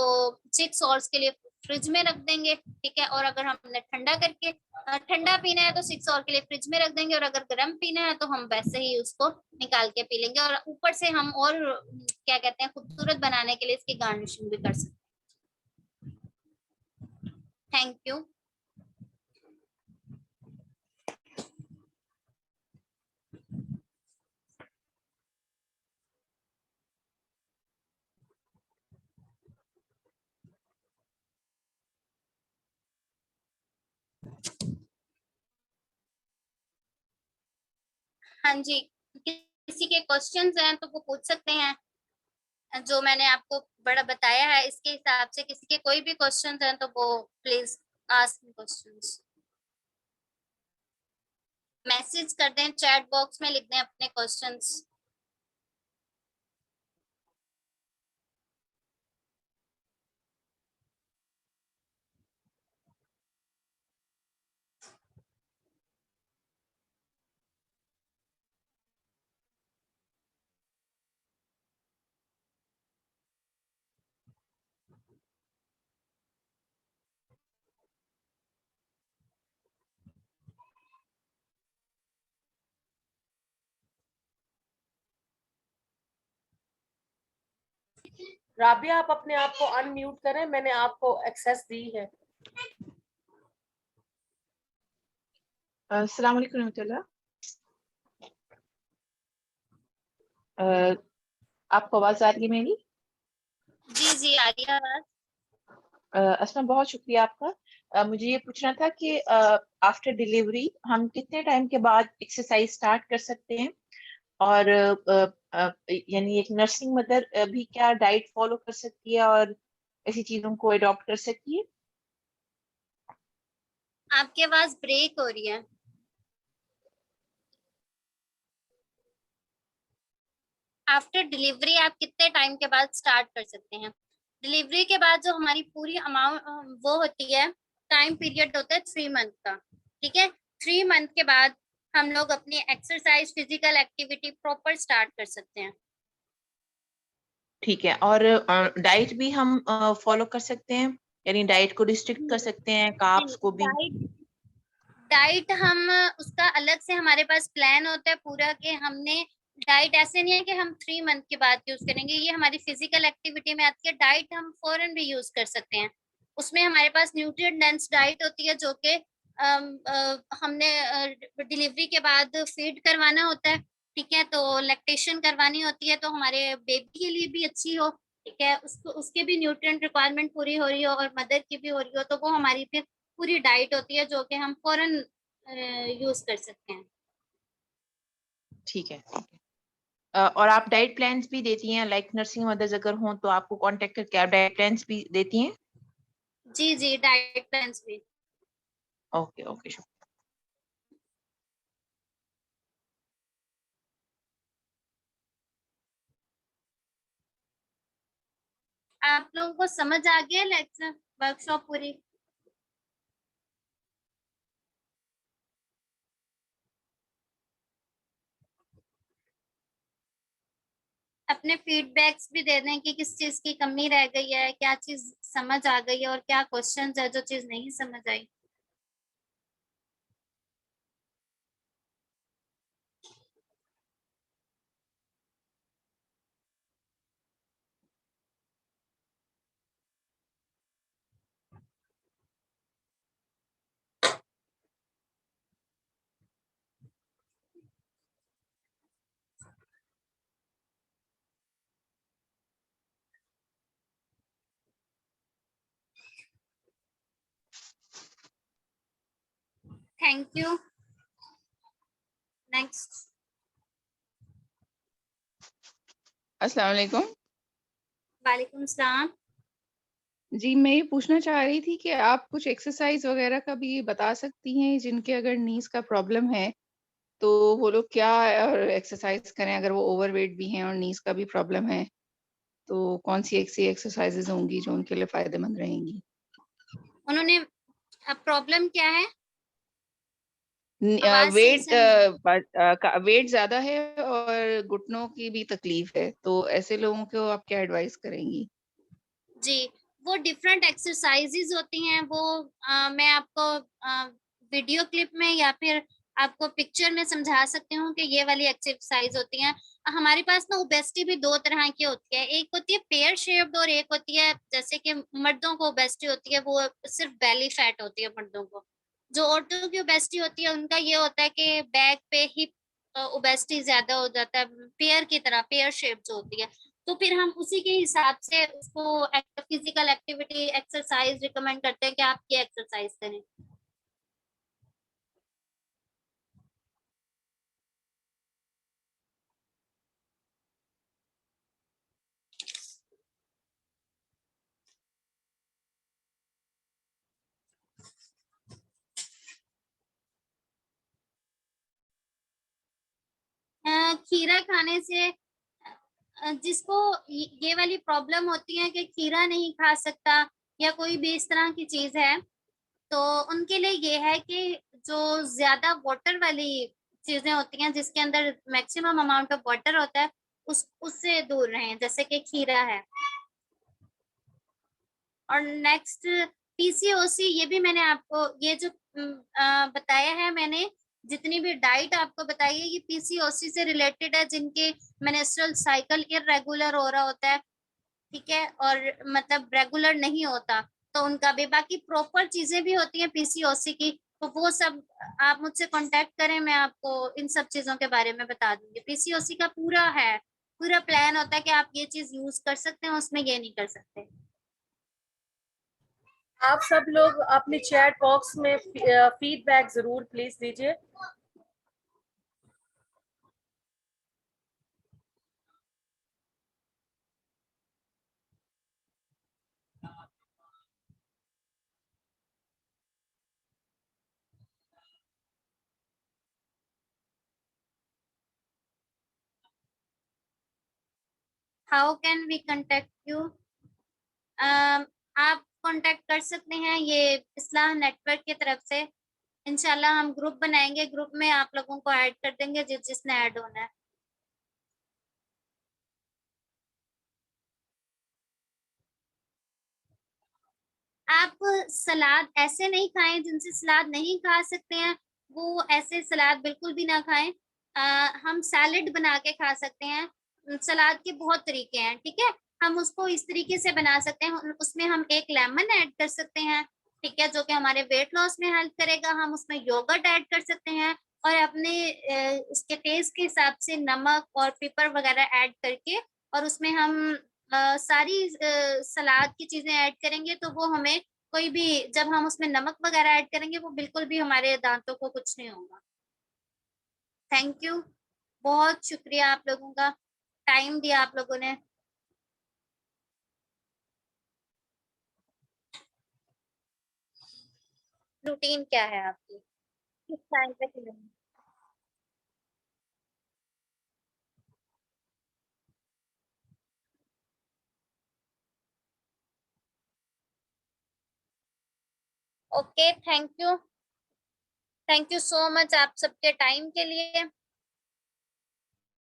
A: 6 आवर्स के लिए फ्रिज में रख देंगे। ठीक है, और अगर हमने ठंडा पीना है तो 6 आवर के लिए फ्रिज में रख देंगे, और अगर गर्म पीना है तो हम वैसे ही उसको निकाल के पी लेंगे। और ऊपर से हम और क्या कहते हैं, खूबसूरत बनाने के लिए इसकी गार्निशिंग भी कर सकते हैं। Thank you. हाँ जी, किसी के क्वेश्चंस हैं तो वो पूछ सकते हैं। जो मैंने आपको बड़ा बताया है इसके हिसाब से किसी के कोई भी क्वेश्चंस हैं तो वो प्लीज आस्क क्वेश्चंस। मैसेज कर दें, चैट बॉक्स में लिख दें अपने क्वेश्चंस।
B: राबिया, आप अपने आप को अनम्यूट करें, मैंने आपको एक्सेस दी है।
C: अस्सलाम वालेकुम रहमतुल्लाह। आपको आवाज आ रही है मेरी?
A: जी जी, आ रही है आवाज।
C: असमा, बहुत शुक्रिया आपका। मुझे ये पूछना था कि आफ्टर डिलीवरी हम कितने टाइम के बाद एक्सरसाइज स्टार्ट कर सकते हैं, और यानी एक नर्सिंग मदर भी क्या डाइट फॉलो कर सकती है और ऐसी चीजों को अडॉप्ट कर सकती है?
A: आपकी आवाज ब्रेक हो रही है। आफ्टर डिलीवरी आप कितने टाइम के बाद स्टार्ट कर सकते हैं? डिलीवरी के बाद जो हमारी पूरी अमाउंट वो होती है, टाइम पीरियड होता है 3 मंथ का। ठीक है, 3 मंथ के बाद हम लोग अपनी exercise physical activity proper start कर सकते हैं।
C: ठीक है, और डाइट भी हम फॉलो कर सकते हैं, यानी डाइट को रिस्ट्रिक्ट कर सकते हैं, कार्ब्स को भी?
A: डाइट डाइट हम उसका अलग से हमारे पास प्लान होता है पूरा, कि हमने डाइट ऐसे नहीं है कि हम 3 मंथ के बाद यूज करेंगे, ये हमारी फिजिकल एक्टिविटी में आती है। डाइट हम फौरन भी यूज कर सकते हैं। उसमें हमारे पास न्यूट्रिएंट डेंस डाइट होती है, जो कि हमने डिलीवरी के बाद फीड करवाना होता है। ठीक है, तो लैक्टेशन करवानी होती है, तो हमारे बेबी के लिए भी अच्छी हो। ठीक है, उसको उसके भी न्यूट्रिएंट रिक्वायरमेंट पूरी हो रही हो और मदर की भी हो रही हो, तो वो हमारी फिर पूरी डाइट होती है, जो कि हम फौरन यूज कर सकते हैं।
C: ठीक है, ठीक है। और आप डाइट प्लान्स भी देती हैं, लाइक नर्सिंग मदर्स अगर हों तो आपको कांटेक्ट करके आप डाइट प्लान्स भी देती हैं?
A: जी जी, डाइट प्लान्स भी।
C: ओके ओके, शुक्रिया।
A: आप लोगों को समझ आ गया लेक्चर वर्कशॉप पूरी? अपने फीडबैक्स भी दे दें कि किस चीज की कमी रह गई है, क्या चीज समझ आ गई है और क्या क्वेश्चंस है जो चीज नहीं समझ आई। Thank you. नेक्स्ट।
D: अस्सलाम वालेकुम।
A: वालेकुम सलाम।
D: जी, मैं ये पूछना चाह रही थी कि आप कुछ एक्सरसाइज वगैरह का भी बता सकती हैं जिनके अगर नीज का प्रॉब्लम है तो वो लोग क्या एक्सरसाइज करें, अगर वो ओवरवेट भी हैं और नीज का भी प्रॉब्लम है तो कौन सी ऐसी एक्सरसाइजेज होंगी जो उनके लिए फायदेमंद रहेंगी?
A: उन्होंने प्रॉब्लम क्या है? आवाज सही
D: वेट
A: से नहीं।
D: वेट ज्यादा है और घुटनों की भी तकलीफ है, तो ऐसे लोगों को आप क्या एडवाइस करेंगी?
A: जी, वो डिफरेंट एक्सरसाइजेज होती हैं। वो मैं आपको वीडियो क्लिप में या फिर आपको पिक्चर में समझा सकती हूँ कि ये वाली एक्सरसाइज होती हैं। हमारे पास ना ओबेसिटी भी दो तरह की होती है, एक होती है पेयर शेप्ड और एक होती है, जैसे कि मर्दों को ओबेसिटी होती है वो सिर्फ बेली फैट होती है मर्दों को। जो औरतों की ओबेसिटी होती है उनका ये होता है कि बैक पे हिप ओबेसिटी ज्यादा हो जाता है, पेयर की तरह, पेयर शेप जो होती है। तो फिर हम उसी के हिसाब से उसको फिजिकल एक्टिविटी एक्सरसाइज रिकमेंड करते हैं कि आप ये एक्सरसाइज करें। खीरा खाने से जिसको ये वाली प्रॉब्लम होती है कि खीरा नहीं खा सकता या कोई भी इस तरह की चीज है, तो उनके लिए ये है कि जो ज्यादा वाटर वाली चीजें होती हैं जिसके अंदर मैक्सिमम अमाउंट ऑफ वाटर होता है, उस उससे दूर रहें, जैसे कि खीरा है। और नेक्स्ट पीसीओसी, ये भी मैंने आपको ये जो बताया है, मैंने जितनी भी डाइट आपको बताई है ये पीसीओसी से रिलेटेड है, जिनके मेंस्ट्रुअल साइकिल इरेगुलर हो रहा होता है। ठीक है, और मतलब रेगुलर नहीं होता, तो उनका भी बाकी प्रॉपर चीजें भी होती हैं पीसीओसी की, तो वो सब आप मुझसे कांटेक्ट करें, मैं आपको इन सब चीजों के बारे में बता दूंगी। पीसीओसी का पूरा है, पूरा प्लान होता है कि आप ये चीज यूज कर सकते हैं, उसमें ये नहीं कर सकते।
B: आप सब लोग अपने चैट बॉक्स में फीडबैक जरूर प्लीज दीजिए।
A: How can we contact you? आप कांटेक्ट कर सकते हैं ये इस्लाह नेटवर्क की तरफ से। इंशाल्लाह हम ग्रुप बनाएंगे, ग्रुप में आप लोगों को ऐड कर देंगे जिसने ऐड होना है। आप सलाद ऐसे नहीं खाएं, जिनसे सलाद नहीं खा सकते हैं वो ऐसे सलाद बिल्कुल भी ना खाएं। हम सैलेड बना के खा सकते हैं। सलाद के बहुत तरीके हैं, ठीक है। हम उसको इस तरीके से बना सकते हैं, उसमें हम एक लेमन ऐड कर सकते हैं, ठीक है, जो कि हमारे वेट लॉस में हेल्प करेगा। हम उसमें योगर्ट ऐड कर सकते हैं और अपने उसके टेस्ट के हिसाब से नमक और पेपर वगैरह ऐड करके, और उसमें हम सारी सलाद की चीजें ऐड करेंगे तो वो हमें कोई भी, जब हम उसमें नमक वगैरह ऐड करेंगे वो बिल्कुल भी हमारे दांतों को कुछ नहीं होगा। थैंक यू, बहुत शुक्रिया आप लोगों का, टाइम दिया आप लोगों ने। रूटीन क्या है आपकी, किस टाइम पे खिलाएं? Okay, thank you so much आप सबके टाइम के लिए।